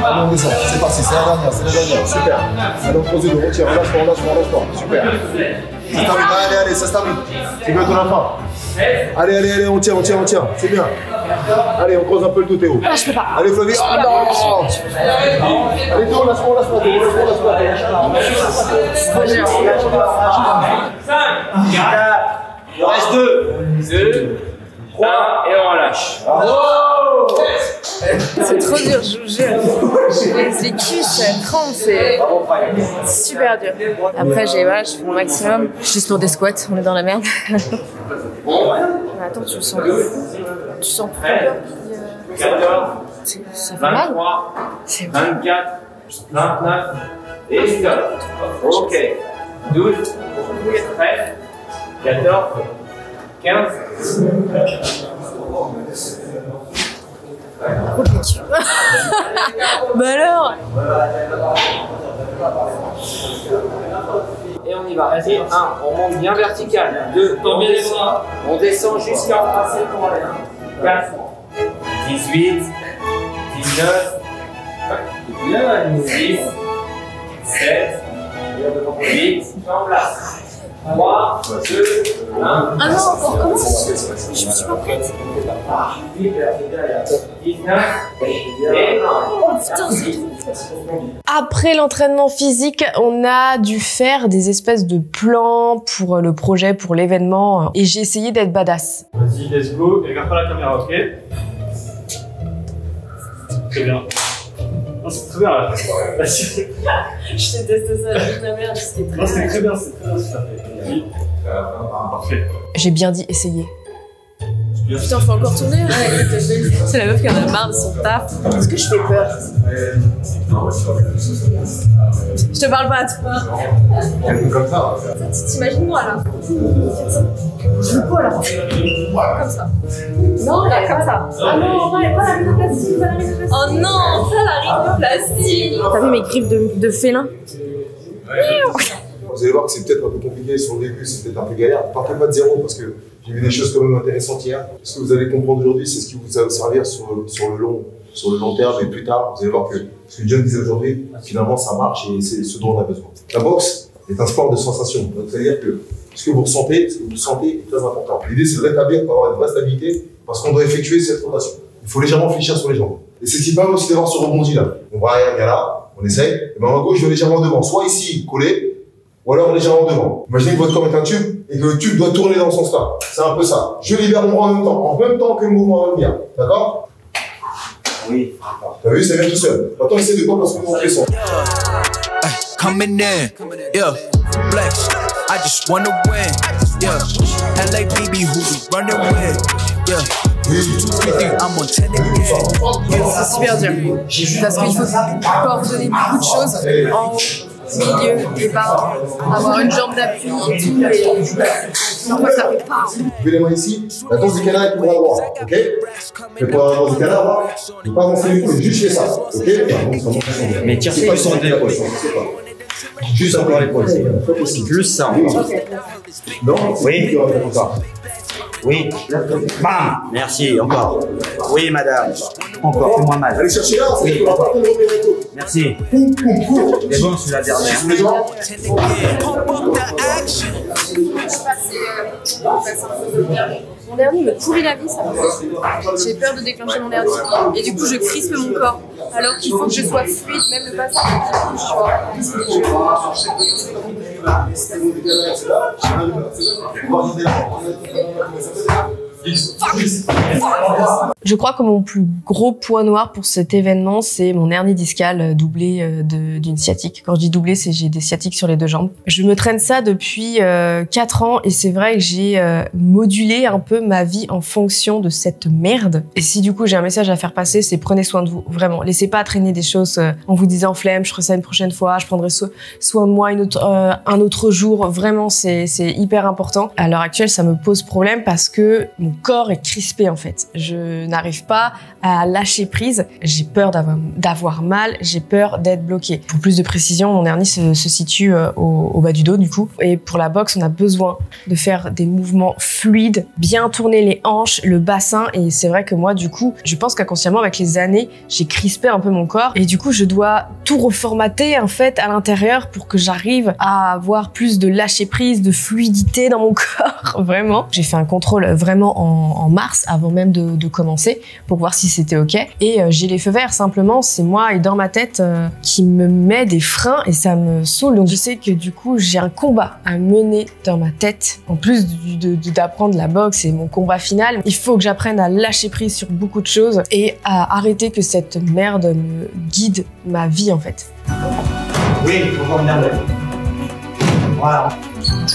Allez, on descend. C'est parti, c'est la dernière, super. Allez, on pose les deux, retire, relâche-toi. Super. Ça se termine, allez, ça se termine. C'est bientôt la fin. Allez, on tient, c'est bien. Allez, on creuse un peu le dos, Théo. Ah, je peux pas. Allez, Flavie, ah non. Allez, Théo, lâche-moi, C'est trop dur. 5, 4, il reste 2, 3, et on relâche. C'est trop dur, je vous jure. Les cuisses, elles tremblent, c'est super dur. Après, je fais mon maximum. Juste pour des squats, on est dans la merde. Mais attends, tu le sens plus. Tu sens plus le cœur qui... Ça fait mal. 23, 24, 29, et stop. Ok. 12, 13, 14, 15. Bah alors. Et on y va. Vas-y, 1, on monte bien vertical. 2, on met les bras. On descend jusqu'à passer pour aller. 4, 18, 19, 10, 7, 8, en place. 3, 2, 1. Ah non, on recommence. Je suis pas prête. 19, et 1. Oh putain, c'est tout. Après l'entraînement physique, on a dû faire des espèces de plans pour le projet, pour l'événement. Et j'ai essayé d'être badass. Vas-y, let's go. Et regarde pas la caméra, ok? Très bien. Non, c'est très bien là. Je déteste ça, je la merde. Non, c'est très bien, ce que t'as fait. Vas-y. Parfait. J'ai bien dit essayer. Putain, faut encore tourner. C'est la meuf qui en a marre de son taf. Est-ce que je fais peur? Je te parle pas à toi. Comme ça. T'imagines-moi là. Je veux quoi là? Comme ça. Non, là, comme ça. Ah non, pas la rhinoplastie, Oh non, pas la rhinoplastie. T'as vu mes griffes de félin? Vous allez voir que c'est peut-être un peu compliqué sur le début, c'est peut-être un peu galère. Partez pas de zéro parce que j'ai vu des choses quand même intéressantes hier. Ce que vous allez comprendre aujourd'hui, c'est ce qui vous va servir sur le long terme et plus tard. Vous allez voir que ce que John disait aujourd'hui, finalement ça marche et c'est ce dont on a besoin. La boxe est un sport de sensation. Donc c'est-à-dire que ce que vous ressentez est très important. L'idée c'est de rétablir pour avoir une vraie stabilité parce qu'on doit effectuer cette rotation. Il faut légèrement fléchir sur les jambes. Et c'est ce qui permet aussi d'avoir ce rebondi là. On va arrière, bien là, on essaye. Et ben à gauche, je vais légèrement devant. Soit ici, collé, ou alors légèrement devant. Imaginez que votre corps est un tube et que le tube doit tourner dans ce sens-là. C'est un peu ça. Je libère mon bras en même temps que le mouvement va venir. D'accord? Oui. T'as vu, ça vient tout seul. Maintenant, essayez de quoi parce que vous fait son. Coming in, yeah, flex. I just wanna win, yeah. LA baby, who we running with, yeah. I'm on 10 again. C'est super dur. Parce qu'il faut coordonner beaucoup de choses en haut, milieu et bas, avoir une jambe d'appui et tout. Et parfois ça fait pas. Vous pouvez les mains ici, la danse du canard est pour la droite, ok? Mais pour la danse du canard, ne pas avancer les coudes, juste fais ça, ok? Mais tire pas sur l'épaule. Juste encore l'épaule, Plus ça. Non? Oui. Oui. Bam. Merci, encore. Oui, madame. Encore, fais-moi mal. Allez chercher là, oui. Merci. C'est bon, c'est la dernière. Mon dernier me pourrit la vie, ça. J'ai peur de déclencher mon dernier. Et du coup, je crispe mon corps. Alors qu'il faut que je sois fluide, même le passage qui Je crois que mon plus gros point noir pour cet événement, c'est mon hernie discale doublée d'une sciatique. Quand je dis doublée, c'est j'ai des sciatiques sur les deux jambes. Je me traîne ça depuis 4 ans et c'est vrai que j'ai modulé un peu ma vie en fonction de cette merde. Et si du coup j'ai un message à faire passer, c'est prenez soin de vous, vraiment. Laissez pas traîner des choses en vous disant flemme, je ferai ça une prochaine fois, je prendrai soin de moi un autre jour. Vraiment, c'est hyper important. À l'heure actuelle, ça me pose problème parce que mon mon corps est crispé en fait. Je n'arrive pas à lâcher prise. J'ai peur d'avoir mal, j'ai peur d'être bloquée. Pour plus de précision, mon hernie se situe au bas du dos du coup. Et pour la boxe, on a besoin de faire des mouvements fluides, bien tourner les hanches, le bassin. Et c'est vrai que moi, du coup, je pense qu'inconsciemment, avec les années, j'ai crispé un peu mon corps. Et du coup, je dois tout reformater en fait à l'intérieur pour que j'arrive à avoir plus de lâcher prise, de fluidité dans mon corps, vraiment. J'ai fait un contrôle vraiment en mars, avant même de commencer, pour voir si c'était ok. Et j'ai les feux verts, simplement, c'est moi et dans ma tête qui me met des freins et ça me saoule. Donc je sais que du coup, j'ai un combat à mener dans ma tête. En plus d'apprendre la boxe et mon combat final, il faut que j'apprenne à lâcher prise sur beaucoup de choses et à arrêter que cette merde me guide ma vie en fait. Oui, il faut revenir là. Voilà.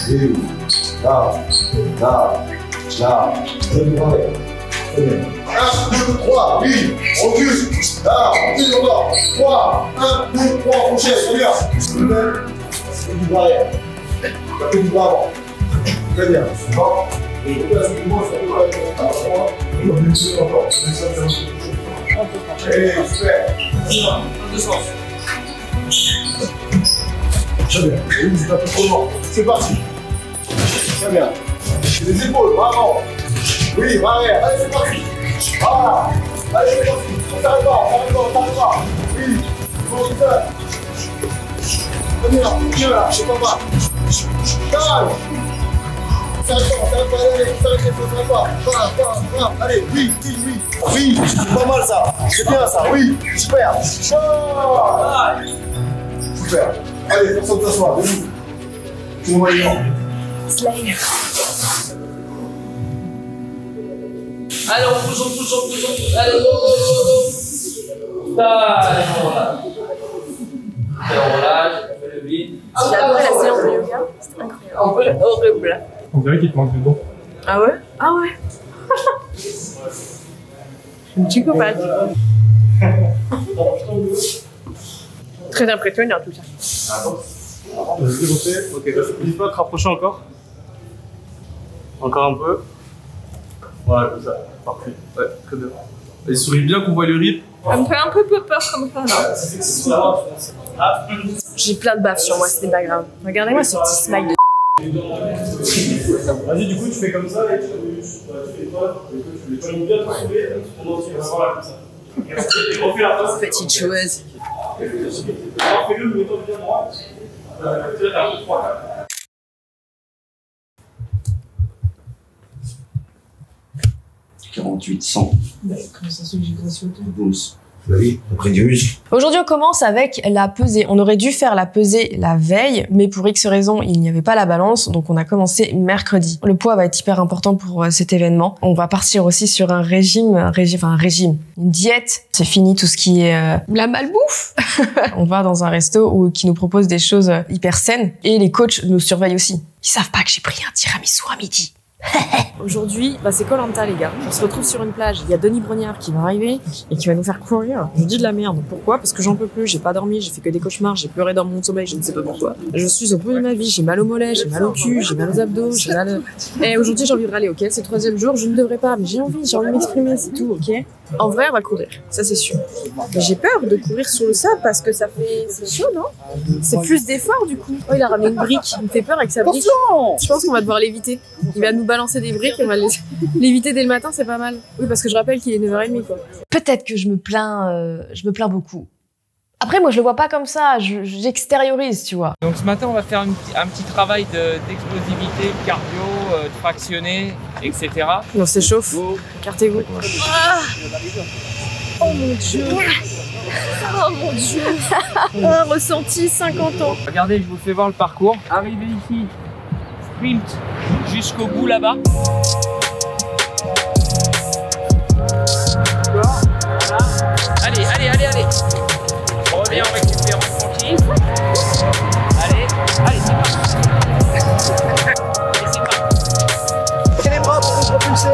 Oui. Là. Très bien. 1, 2, 3, oui. Recule. Là. Recule encore. 3, 1, 2, 3, crochet. Très bien. C'est du bras arrière. Ça fait du bras avant. Très bien. Bon. Et là, c'est moi, ça peut pas être. Et on est encore. Allez, super. Deux sens. Très bien. C'est pas trop loin. C'est parti. Très bien. Les épaules, bravo. Oui, arrière. Allez, c'est parti. Voilà. Allez, c'est parti. On s'arrête pas. Oui. Bon, c'est ça. Très bien. Viens là, je sais pas. Calme. S'arrête pas. Allez, allez, oui. Oui, c'est pas mal ça. C'est bien ça, oui. Super. Super. Allez, personne ne s'assoit. Tout le monde est grand. Slay. Allez, on pousse. Allez, go. Allez, on relâche. Le vide. J'ai adoré la séance de yoga. C'était incroyable. Horrible. On dirait qu'il te manque du don. Ah ouais? Ah ouais. Une psychopathe. Très impressionnant tout ça. Ok, n'oublie pas de te rapprocher encore. Encore un peu. Voilà, comme ça. Parfait. Ouais, très bien. Il sourit bien qu'on voit le rip. Ça me fait un peu peur comme ça, non? J'ai plein de baffes sur moi, c'était pas grave. Regardez-moi ce petit smile de Vas-y, du coup, tu fais comme ça et tu fais quoi? Tu vas bien te soulever, voilà, comme ça. petite chose. Alors, fais-le, mets-toi bien droit. Peut-être un peu froid. 48, 100. Comment ça se fait que j'ai graissé autant? 12. Vous l'avez, après du muscle. Aujourd'hui, on commence avec la pesée. On aurait dû faire la pesée la veille, mais pour X raisons, il n'y avait pas la balance, donc on a commencé mercredi. Le poids va être hyper important pour cet événement. On va partir aussi sur un régime, une diète. C'est fini tout ce qui est la malbouffe. On va dans un resto qui nous propose des choses hyper saines et les coachs nous surveillent aussi. Ils savent pas que j'ai pris un tiramisu à midi. Aujourd'hui, c'est Koh-Lanta les gars. On se retrouve sur une plage. Il y a Denis Brognard qui va arriver et qui va nous faire courir. Je dis de la merde. Pourquoi? Parce que j'en peux plus. J'ai pas dormi. J'ai fait que des cauchemars. J'ai pleuré dans mon sommeil. Je ne sais pas pourquoi. Je suis au bout de ma vie. J'ai mal au mollet. J'ai mal au cul. J'ai mal aux abdos. J'ai mal. Et aujourd'hui, j'ai envie de râler. Ok, c'est le 3e jour. Je ne devrais pas, mais j'ai envie de m'exprimer. C'est tout. Ok. En vrai, on va courir. Ça, c'est sûr. Mais j'ai peur de courir sur le sable parce que ça fait. C'est chaud, non? C'est plus d'effort du coup. Oh, il a ramené une brique. Il me fait peur avec sa brique. Je pense qu'on va devoir l'éviter. Il va nous balancer des briques et on va l'éviter dès le matin, c'est pas mal. Oui, parce que je rappelle qu'il est 9h30 quoi. Peut-être que je me plains beaucoup. Après, moi, je le vois pas comme ça, j'extériorise, tu vois. Donc ce matin, on va faire un petit travail d'explosivité, cardio, fractionné, etc. On s'échauffe, écartez-vous. Ah oh mon dieu. Oh mon dieu. Un ressenti 50 ans. Regardez, je vous fais voir le parcours. Arrivez ici, sprint jusqu'au bout là-bas. Allez. On revient en récupérant tranquille. Allez, c'est parti. Et les bras pour vous propulser.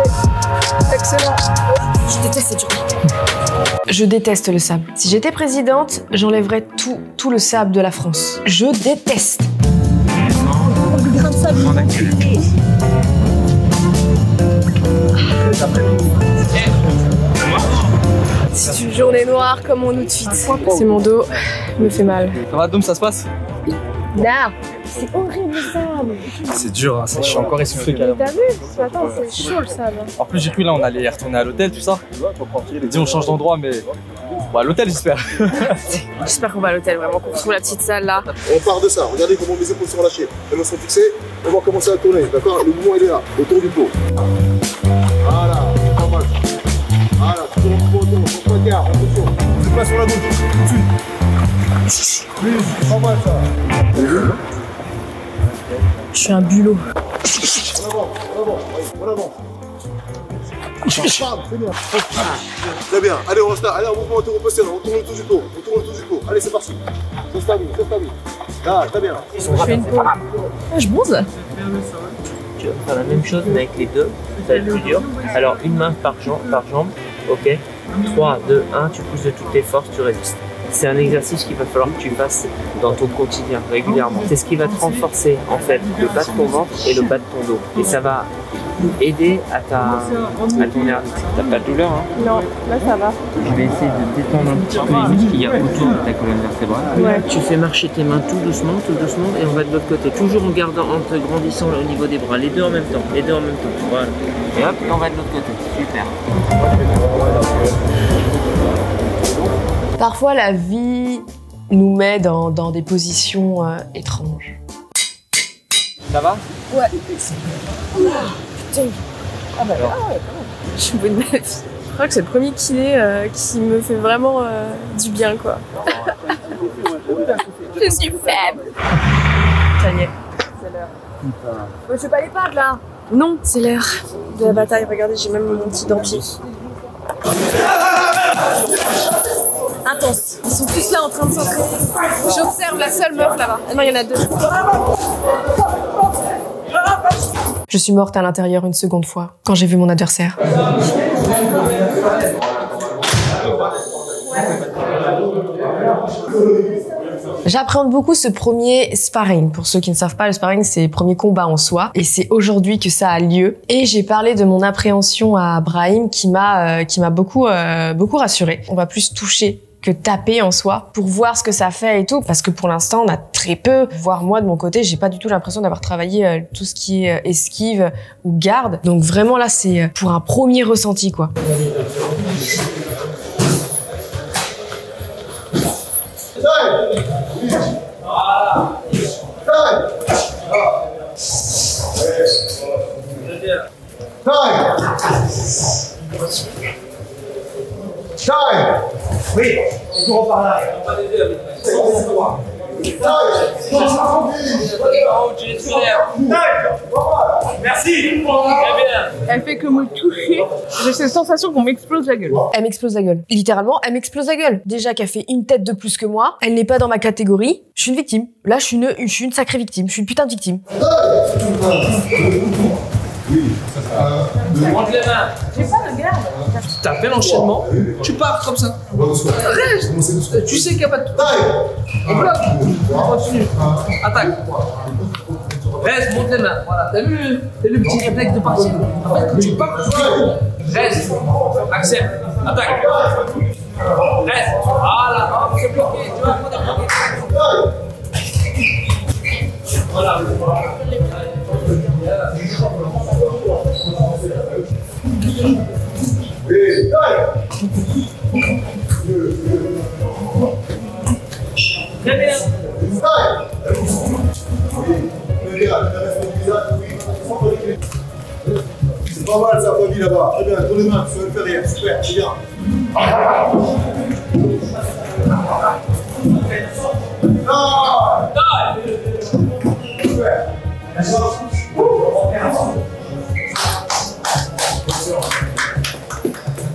Excellent. Je déteste cette journée. Je déteste le sable. Si j'étais présidente, j'enlèverais tout le sable de la France. Je déteste. Grain de sable. Journée noire comme mon outfit. C'est mon dos, me fait mal. Ça va, Dom, ça se passe? Non, c'est horrible le sable. C'est dur, hein, je suis encore essoufflé carrément. T'as vu? Ce matin, c'est chaud le sable. En plus, j'ai cru là, on allait retourner à l'hôtel, tout ça. Dis, on change d'endroit, mais bon, à l'hôtel, j'espère. J'espère qu'on va à l'hôtel, vraiment, qu'on retrouve la petite salle là. On part de ça, regardez comment mes épaules sont lâchées. Elles me sont fixées, on va commencer à tourner, d'accord? Le mouvement il est là, autour du pot. Voilà, pas mal. Voilà, toujours le pot autour, faut pas de garde, attention. Tu passes sur la gauche, tout de suite. Oui, pas mal ça. Je suis un bulot. En avant, en avant, en avant. C'est bien. Très bien. Allez, on reste là. Allez, en mouvement, on tourne on tourne le tour du pot. On tourne le tour du pot. Allez, c'est parti. Ça stabilise, ça stabilise. Là, très bien. Je fais une pause. Ah, je bronze. Tu vas faire la même chose mais avec les deux, ça va être plus dur. Alors une main par jambe, ok. 3, 2, 1, tu pousses de toutes tes forces, tu résistes. C'est un exercice qu'il va falloir que tu fasses dans ton quotidien régulièrement. C'est ce qui va te renforcer en fait le bas de ton ventre et le bas de ton dos. Et ça va aider à ton hernie. T'as pas de douleur hein? Non, là ça va. Je vais essayer de détendre un petit peu les muscles qu'il y a autour de ta colonne vertébrale. Ouais. Tu fais marcher tes mains tout doucement et on va de l'autre côté. Toujours en gardant, en te grandissant au niveau des bras. Les deux en même temps. Voilà. Et hop, on va de l'autre côté. Super. Parfois, la vie nous met dans des positions étranges. Ça va? Ouais. Putain. Ah bah là, je suis bonne meuf. Je crois que c'est le premier kiné qui me fait vraiment du bien, quoi. Je suis faible. Ça y est, c'est l'heure. Je fais pas les pattes, là. Non, c'est l'heure de la bataille. Regardez, j'ai même mon petit dentier. Intense. Ils sont tous là en train de s'entraîner. J'observe la seule meuf là-bas. Ah non, il y en a deux. Je suis morte à l'intérieur une seconde fois quand j'ai vu mon adversaire. J'appréhende beaucoup ce premier sparring. Pour ceux qui ne savent pas, le sparring, c'est le premier combat en soi. Et c'est aujourd'hui que ça a lieu. Et j'ai parlé de mon appréhension à Brahim qui m'a beaucoup rassurée. On va plus toucher que taper en soi pour voir ce que ça fait et tout. Parce que pour l'instant, on a très peu. Voire moi, de mon côté, j'ai pas du tout l'impression d'avoir travaillé tout ce qui est esquive ou garde. Donc vraiment là, c'est pour un premier ressenti, quoi. Oui, on par là. Merci. Elle fait que me toucher. J'ai cette sensation qu'on m'explose la gueule. Elle m'explose la gueule. Littéralement, elle m'explose la gueule. Déjà qu'elle fait une tête de plus que moi, elle n'est pas dans ma catégorie. Je suis une victime. Là, je suis une sacrée victime. Je suis une putain de victime. Monte les mains. J'ai pas de garde. T'as fait l'enchaînement, tu pars comme ça. Reste. Tu sais qu'il n'y a pas de truc. On bloque. On continue. Attaque. Reste, monte les mains. Voilà. T'as vu le petit réflexe de partir? En fait, quand tu pars, reste. Accepte. Attaque. Reste. Voilà. Hop, c'est bloqué. Tu vois, on est bloqué. Voilà. Très bien. C'est pas mal ça, Fabi là-bas. Très bien, tourne les mains, tu vas le faire rien. Super, c'est bien.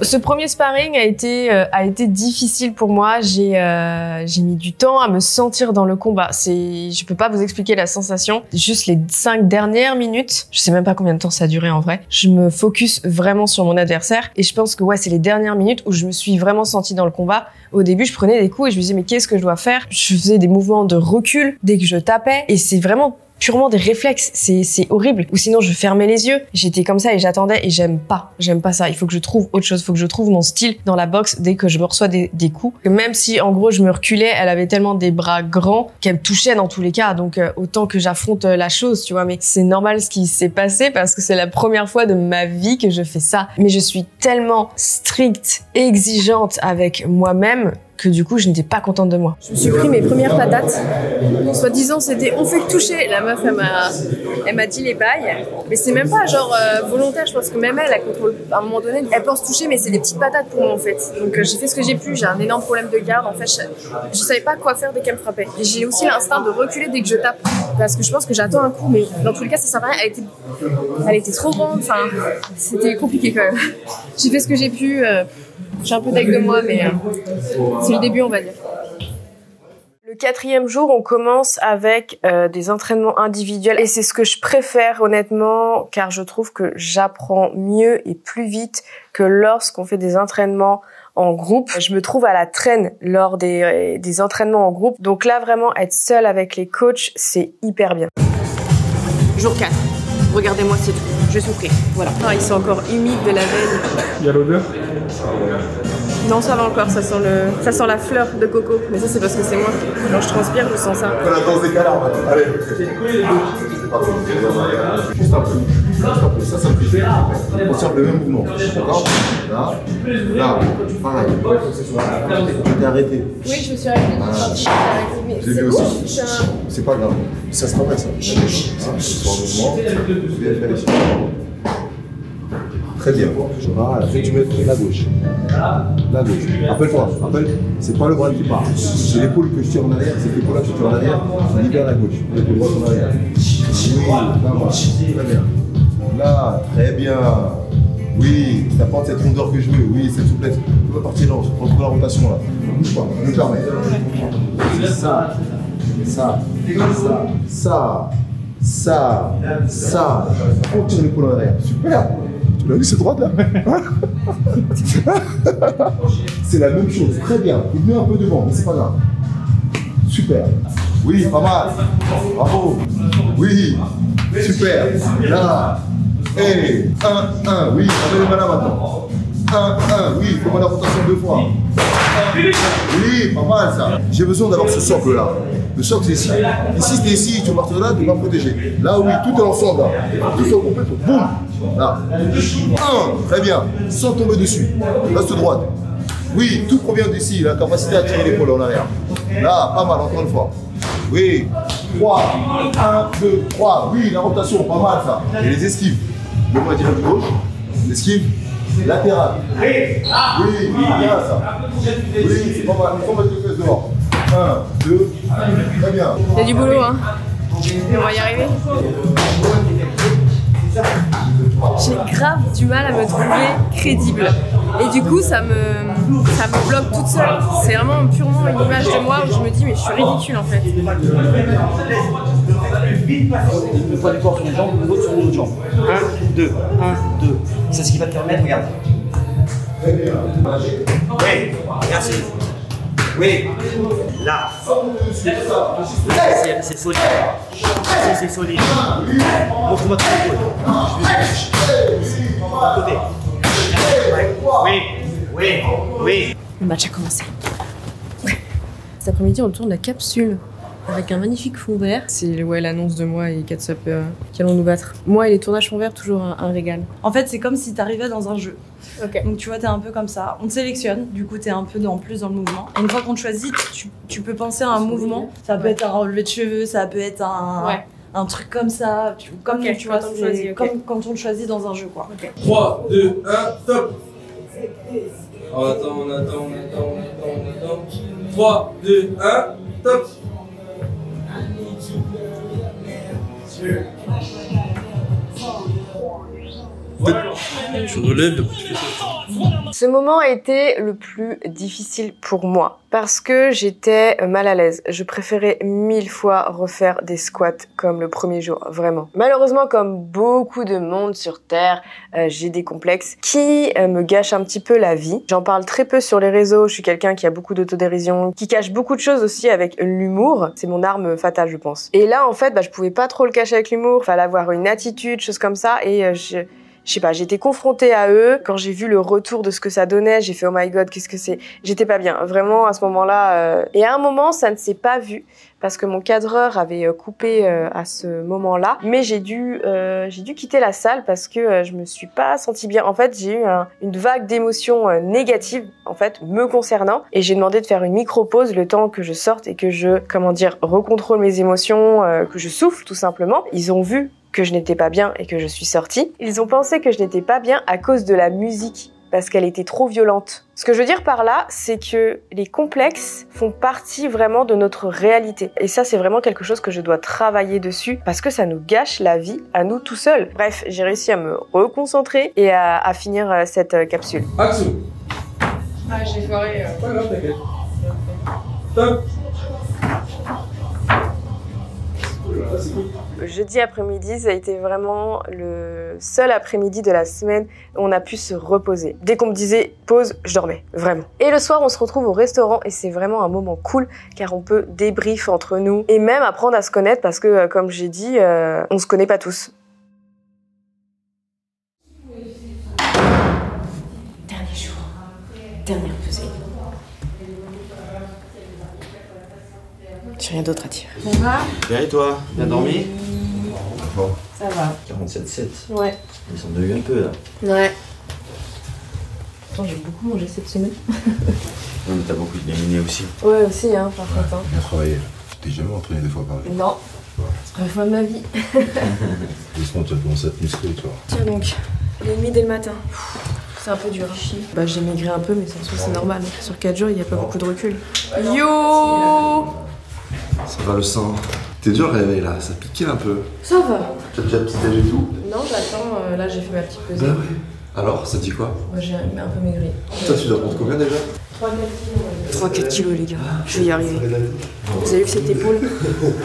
Ce premier sparring a été difficile pour moi. J'ai mis du temps à me sentir dans le combat. Je peux pas vous expliquer la sensation. Juste les 5 dernières minutes, je sais même pas combien de temps ça a duré en vrai. Je me focus vraiment sur mon adversaire et je pense que ouais, c'est les dernières minutes où je me suis vraiment sentie dans le combat. Au début, je prenais des coups et je me disais mais qu'est-ce que je dois faire? Je faisais des mouvements de recul dès que je tapais et c'est vraiment purement des réflexes. C'est horrible. Ou sinon, je fermais les yeux. J'étais comme ça et j'attendais et j'aime pas ça. Il faut que je trouve autre chose. Il faut que je trouve mon style dans la boxe dès que je me reçois des coups. Même si, en gros, je me reculais, elle avait tellement des bras grands qu'elle me touchait dans tous les cas. Donc, autant que j'affronte la chose, tu vois. Mais c'est normal ce qui s'est passé parce que c'est la première fois de ma vie que je fais ça. Mais je suis tellement stricte et exigeante avec moi-même que du coup, je n'étais pas contente de moi. Je me suis pris mes premières patates. Soi-disant, c'était on fait que toucher. La meuf, elle m'a dit les bails. Mais c'est même pas genre volontaire. Je pense que même elle contrôle. À un moment donné, elle pense toucher, mais c'est des petites patates pour moi en fait. Donc j'ai fait ce que j'ai pu. J'ai un énorme problème de garde. En fait, je savais pas quoi faire dès qu'elle me frappait. Et j'ai aussi l'instinct de reculer dès que je tape. Parce que je pense que j'attends un coup. Mais dans tous les cas, ça sert à rien. Elle était trop grande. Enfin, c'était compliqué quand même. J'ai fait ce que j'ai pu. J'ai un peu d'aigle de moi, mais c'est le début, on va dire. Le 4e jour, on commence avec des entraînements individuels et c'est ce que je préfère honnêtement car je trouve que j'apprends mieux et plus vite que lorsqu'on fait des entraînements en groupe. Je me trouve à la traîne lors des entraînements en groupe. Donc là, vraiment, être seule avec les coachs, c'est hyper bien. Jour 4. Regardez-moi, c'est tout. Je vais souffrir. Voilà. Ah, ils sont encore humides de la veille. Il y a l'odeur? Non, ça va encore, ça sent la fleur de coco. Mais ça, c'est parce que c'est moi. Quand je transpire, je sens ça. On la danse des canards, allez. C'est parti. Juste un peu. Ça me fait. On observe le même mouvement. D'accord? Là. Pareil. Tu t'es arrêté. Oui, je me suis arrêtée. Mais j'ai vu aussi. C'est pas grave. Ça se travaille, ça. C'est un mouvement. Je vais faire ici. Très bien. Voilà, tu mets la gauche. La gauche. Rappelle-toi, c'est pas le bras qui part. C'est l'épaule que je tire en arrière, c'est l'épaule là que je tire en arrière, je libère la gauche. L'épaule droite en arrière. Oui, là, très bien. Là, très bien. Oui, ça porte cette rondeur que je veux. Oui, cette souplesse. Tu vas partir là, on prend la rotation là. Bouge pas, me permets. C'est ça. Ça. On tire l'épaule en arrière. Super. Tu l'as vu cette droite là? C'est la même chose, très bien. Il met un peu devant, mais c'est pas grave. Super. Oui, pas mal. Bravo. Oui. Super. Là. Et 1, oui, on met les mains là maintenant. 1, oui, il faut la rotation 2 fois. 1, oui, pas mal ça. J'ai besoin d'avoir ce socle là. Le socle c'est ici. Ici c'est ici, tu vas partir là, tu vas protéger. Là oui, tout est ensemble là. Tout est complet, boum. Là. 1, très bien. Sans tomber dessus. Reste droite. Oui, tout provient d'ici, la capacité à tirer l'épaule en arrière. Là, pas mal, encore une fois. Oui. 3, 1, 2, 3. Oui, la rotation, pas mal ça. Et les esquives. Le bras direct de gauche. L'esquive latérale. Oui, bien ça. Oui, c'est pas mal. Il faut mettre les fesses dehors. 1, 2, très bien. Il y a du boulot, hein. Mais on va y arriver. J'ai grave du mal à me trouver crédible. Et du coup, ça me bloque toute seule. C'est vraiment purement une image de moi où je me dis, mais je suis ridicule en fait. Le poids du corps sur les jambes, l'autre sur les autres jambes. 1, 2, 1, 2. C'est ce qui va te permettre, regarde. Oui, merci. Oui, là. C'est solide. C'est solide. Montre-moi ton épaule. Côté. Oui. Le match a commencé. Cet après-midi, on tourne la capsule avec un magnifique fond vert. C'est l'annonce de moi et Katsop qui allons nous battre. Moi et les tournages fond vert, toujours un régal. En fait, c'est comme si t'arrivais dans un jeu. Okay. Donc tu vois, t'es un peu comme ça. On te sélectionne, du coup t'es un peu en plus dans le mouvement. Et une fois qu'on te choisit, tu peux penser à un mouvement. Ça peut être un relevé de cheveux, ça peut être un truc comme ça. Comme tu vois, comme quand on te choisit dans un jeu quoi. 3, 2, 1, top. On attend. 3, 2, 1, top. Tu relèves, tu fais ça. Ce moment a été le plus difficile pour moi parce que j'étais mal à l'aise. Je préférais 1000 fois refaire des squats comme le premier jour, vraiment. Malheureusement, comme beaucoup de monde sur Terre, j'ai des complexes qui me gâchent un petit peu la vie. J'en parle très peu sur les réseaux, je suis quelqu'un qui a beaucoup d'autodérision, qui cache beaucoup de choses aussi avec l'humour. C'est mon arme fatale, je pense. Et là, en fait, je pouvais pas trop le cacher avec l'humour, fallait avoir une attitude, choses comme ça, et je sais pas, j'étais confrontée à eux. Quand j'ai vu le retour de ce que ça donnait, j'ai fait oh my god, qu'est-ce que c'est? J'étais pas bien, vraiment à ce moment-là. Et à un moment, ça ne s'est pas vu parce que mon cadreur avait coupé à ce moment-là. Mais j'ai dû quitter la salle parce que je me suis pas sentie bien. En fait, j'ai eu une vague d'émotions négatives en fait me concernant et j'ai demandé de faire une micro-pause le temps que je sorte et que je, recontrôle mes émotions, que je souffle tout simplement. Ils ont vu que je n'étais pas bien et que je suis sortie. Ils ont pensé que je n'étais pas bien à cause de la musique, parce qu'elle était trop violente. Ce que je veux dire par là, c'est que les complexes font partie vraiment de notre réalité. Et ça, c'est vraiment quelque chose que je dois travailler dessus, parce que ça nous gâche la vie à nous tout seuls. Bref, j'ai réussi à me reconcentrer et à finir cette capsule. Action. Ah, j'ai foiré. Pas grave, t'inquiète. Stop. Jeudi après-midi, ça a été vraiment le seul après-midi de la semaine où on a pu se reposer. Dès qu'on me disait pause, je dormais, vraiment. Et le soir, on se retrouve au restaurant et c'est vraiment un moment cool car on peut débrief entre nous et même apprendre à se connaître parce que, comme j'ai dit, on se connaît pas tous. Dernier jour, dernière pesée. J'ai rien d'autre à dire. Ça va? Bien et toi? Bien dormi? Bon. Ça va. 47,7. Ouais. Ils sont devenus un peu là. Ouais. Attends, j'ai beaucoup mangé cette semaine. Non, mais t'as beaucoup de miné aussi. Ouais, aussi, hein, par contre. Bien travaillé. Tu t'es jamais entraîné 2 fois par jour? Non. Première fois de ma vie. Doucement, tu vas commencer à te muscler, toi. Tiens donc, 1h30 dès le matin. C'est un peu dur. J'ai maigré un peu, mais c'est normal. Sur 4 jours, il n'y a pas beaucoup de recul. Yo! Ça va le sang. T'es dur le réveil là, ça piquait un peu. Ça va. Tu as déjà petit déj et tout? Non, j'attends. Là, j'ai fait ma petite pesée. Bah oui. Alors, ça dit quoi? Moi, j'ai un peu maigri. Toi, tu dois prendre combien déjà? 3-4 kilos, les gars. Je vais y arriver. Vous avez vu cette épaule?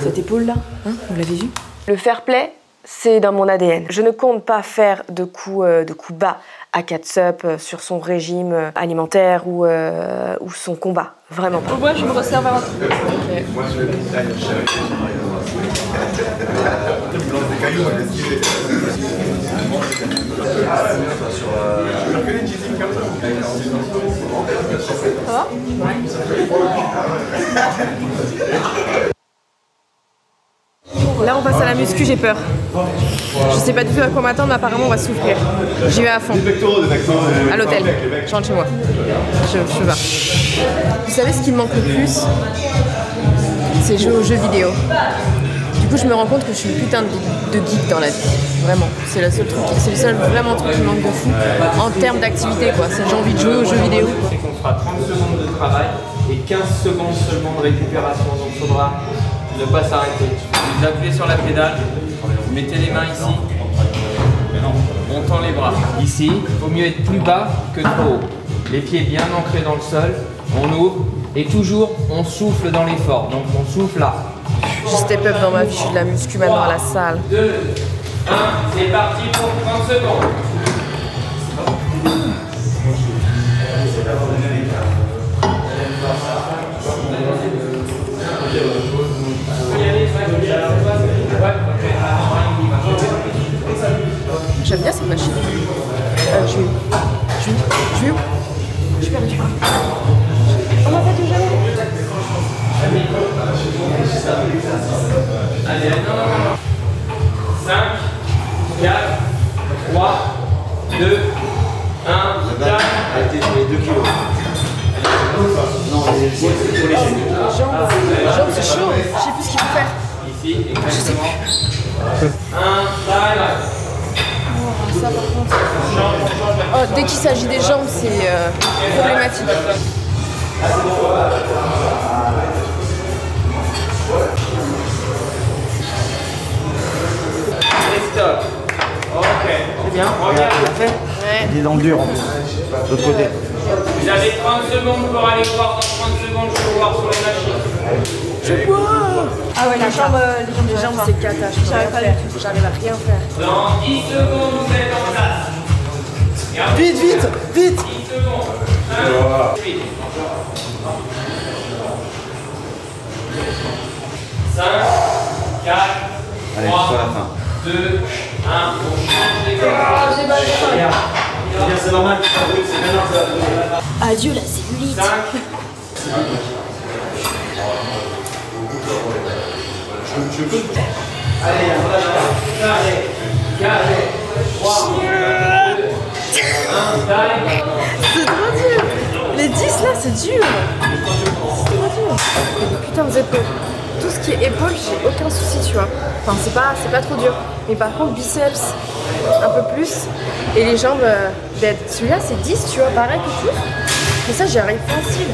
Cette épaule là? Hein? Vous l'avez vu? Le fair play, c'est dans mon ADN. Je ne compte pas faire de coups bas à catch-up sur son régime alimentaire ou son combat. Vraiment pas. Moi, je me resserve avant. Okay. Moi, je vais Ça va? Là, on passe à la muscu, j'ai peur. Je sais pas du tout à quoi m'attendre, mais apparemment, on va souffrir. J'y vais à fond. À l'hôtel. Je rentre chez moi. Je vais. Vous savez ce qui me manque le plus? C'est jouer aux jeux vidéo. Du coup, je me rends compte que je suis une putain de geek dans la vie. Vraiment. C'est le seul truc, c'est le seul vraiment truc qui me manque de fou. En termes d'activité, quoi. C'est j'ai envie de jouer aux jeux vidéo. C'est qu'on fera 30 secondes de travail et 15 secondes seulement de récupération. Donc il faudra ne pas s'arrêter. Vous appuyez sur la pédale, vous mettez les mains ici, on tend les bras. Ici, il vaut mieux être plus bas que trop haut. Les pieds bien ancrés dans le sol, on ouvre et toujours on souffle dans l'effort. Donc on souffle là. Je step up dans ma vie, je suis de la muscu maintenant à la salle. 2, 1, c'est parti pour 30 secondes. J'aime bien cette machine. Je vais où? Je suis perdue. On m'a fait tout jamais. Allez, non. 5, 4, 3, 2, 1, Arrêtez sur les 2 kilos. Non, les épaules, c'est trop léger. Les jambes, c'est chaud. Je sais plus ce qu'il faut faire. Ici, exactement. 1, là. Ça par contre. Oh, dès qu'il s'agit des jambes, c'est problématique. Et stop. Ok. C'est bien. Regarde. Ouais. Il est dans le dur en plus. De l'autre côté. Vous avez 30 secondes pour aller voir. Dans 30 secondes, je peux voir sur les machines. Je vois. Ah ouais, les jambes c'est cata. J'arrive à rien faire. Dans 10 secondes, vous êtes en place. Vite, vite, vite. 10 secondes. 1, 8. 5, 4, Allez, 3, sur la fin. 2, 1. On change les gars. C'est normal. Adieu la cellulite. 5. Allez, 4, 3, 2, 1, c'est trop dur. Les 10 là, c'est dur. C'est trop dur. Putain, vous êtes tout ce qui est épaules, j'ai aucun souci, tu vois. Enfin, c'est pas trop dur. Mais par contre, biceps, un peu plus. Et les jambes, dead. Celui-là, c'est 10, tu vois, pareil que tout. Mais ça, j'y arrive facile.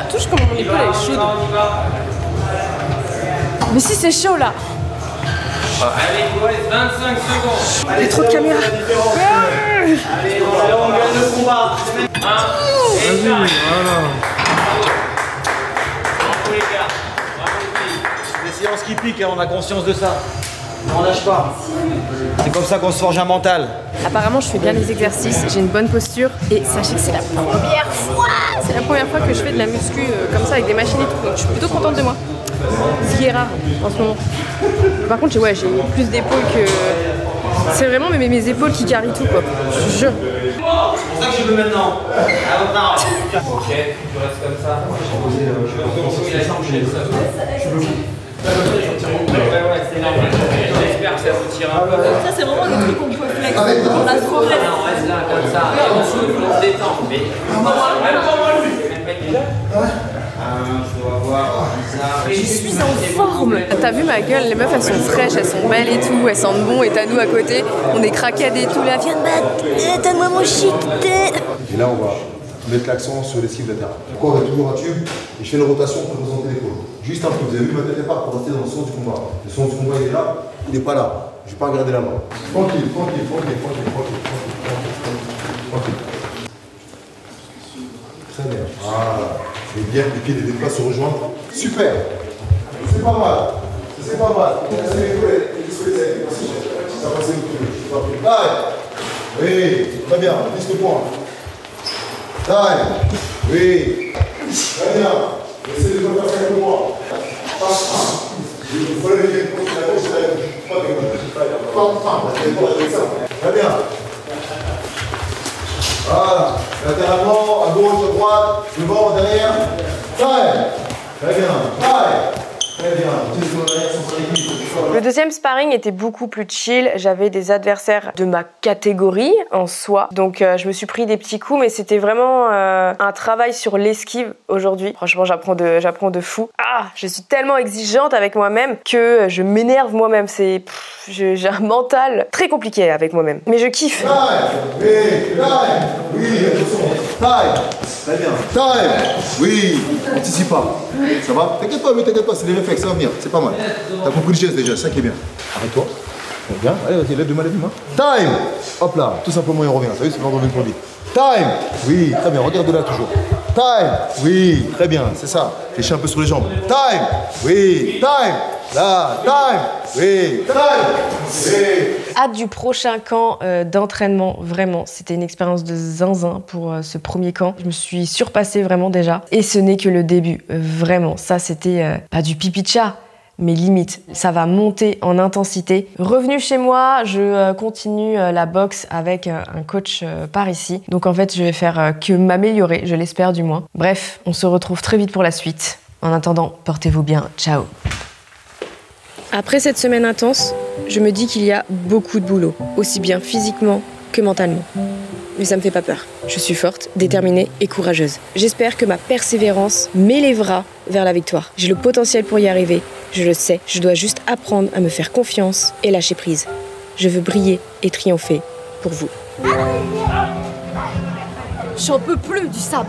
Touche comme mon épaule, elle est chaude. Mais si, c'est chaud là. Allez, il vous reste 25 secondes. Il y a trop de caméras. Allez, on gagne le combat. 1, et voilà. Les séances qui piquent, on a conscience de ça. On lâche pas. C'est comme ça qu'on se forge un mental. Apparemment, je fais bien les exercices, j'ai une bonne posture et sachez que c'est la première fois. C'est la première fois que je fais de la muscu comme ça avec des machines et tout. Donc je suis plutôt contente de moi. Ce qui est rare en ce moment. Par contre, j'ai plus d'épaules que. C'est vraiment mes épaules qui carrient tout quoi. Je te jure. C'est pour ça que je veux maintenant. Ok, tu restes comme ça. C'est normal. J'espère que ça vous tire un peu. Ça, c'est vraiment le truc qu'on peut flex. On a trop On reste là comme ça. Et on souffle, on se détend. Mais. Je suis en forme. T'as vu ma gueule, les meufs elles sont fraîches, elles sont belles et tout, elles sentent bon et t'as nous à côté, on est craquades et tout là, viens de battre, donne-moi mon shit. Et là on va mettre l'accent sur l'esquive latérale. Le corps est toujours un tube et je fais une rotation pour présenter l'épaule. Juste un peu, vous avez vu ma tête départ pour rester dans le sens du combat. Le sens du combat il est là, il n'est pas là. Je ne vais pas regarder la main. Tranquille. Très bien. Voilà. Et bien, les pieds, les doigts se rejoindre. Super. C'est pas mal. C'est pas mal. Ça passe le coup. Oui, très bien. 10 points. Taille. Oui. Très bien. Essayez de faire ça avec moi. Il faut le lever. Très bien. Voilà. Latéralement, à gauche, à droite, devant, derrière. Taille. Très bien. Taille. Très bien. Le deuxième sparring était beaucoup plus chill. J'avais des adversaires de ma catégorie en soi. Donc je me suis pris des petits coups, mais c'était vraiment un travail sur l'esquive aujourd'hui. Franchement, j'apprends de fou. Ah, je suis tellement exigeante avec moi-même que je m'énerve moi-même. J'ai un mental très compliqué avec moi-même. Mais je kiffe. Oui, taille. Très bien. Taille. Oui. Anticipe pas. Ça va? T'inquiète pas, c'est des réflexes, ça va venir. C'est pas mal. T'as compris le geste déjà, c'est ça qui est bien. Arrête-toi. Bien. Allez, vas-y, lève-moi les mains. Time. Hop là, tout simplement, il revient. Ça y est, c'est l'ordre de trop vite. Time. Oui, très bien. Regarde là toujours. Time. Oui, très bien, c'est ça. Fléchis un peu sur les jambes. Time. Oui. Time. Là. Time. Oui. Time. Oui. Hâte du prochain camp d'entraînement, vraiment. C'était une expérience de zinzin pour ce premier camp. Je me suis surpassée vraiment déjà. Et ce n'est que le début, vraiment. Ça, c'était pas du pipi de chat, mais limite. Ça va monter en intensité. Revenu chez moi, je continue la boxe avec un coach par ici. Donc en fait, je vais faire que m'améliorer, je l'espère du moins. Bref, on se retrouve très vite pour la suite. En attendant, portez-vous bien. Ciao. Après cette semaine intense, je me dis qu'il y a beaucoup de boulot, aussi bien physiquement que mentalement. Mais ça me fait pas peur. Je suis forte, déterminée et courageuse. J'espère que ma persévérance m'élèvera vers la victoire. J'ai le potentiel pour y arriver, je le sais. Je dois juste apprendre à me faire confiance et lâcher prise. Je veux briller et triompher pour vous. J'en peux plus du sable.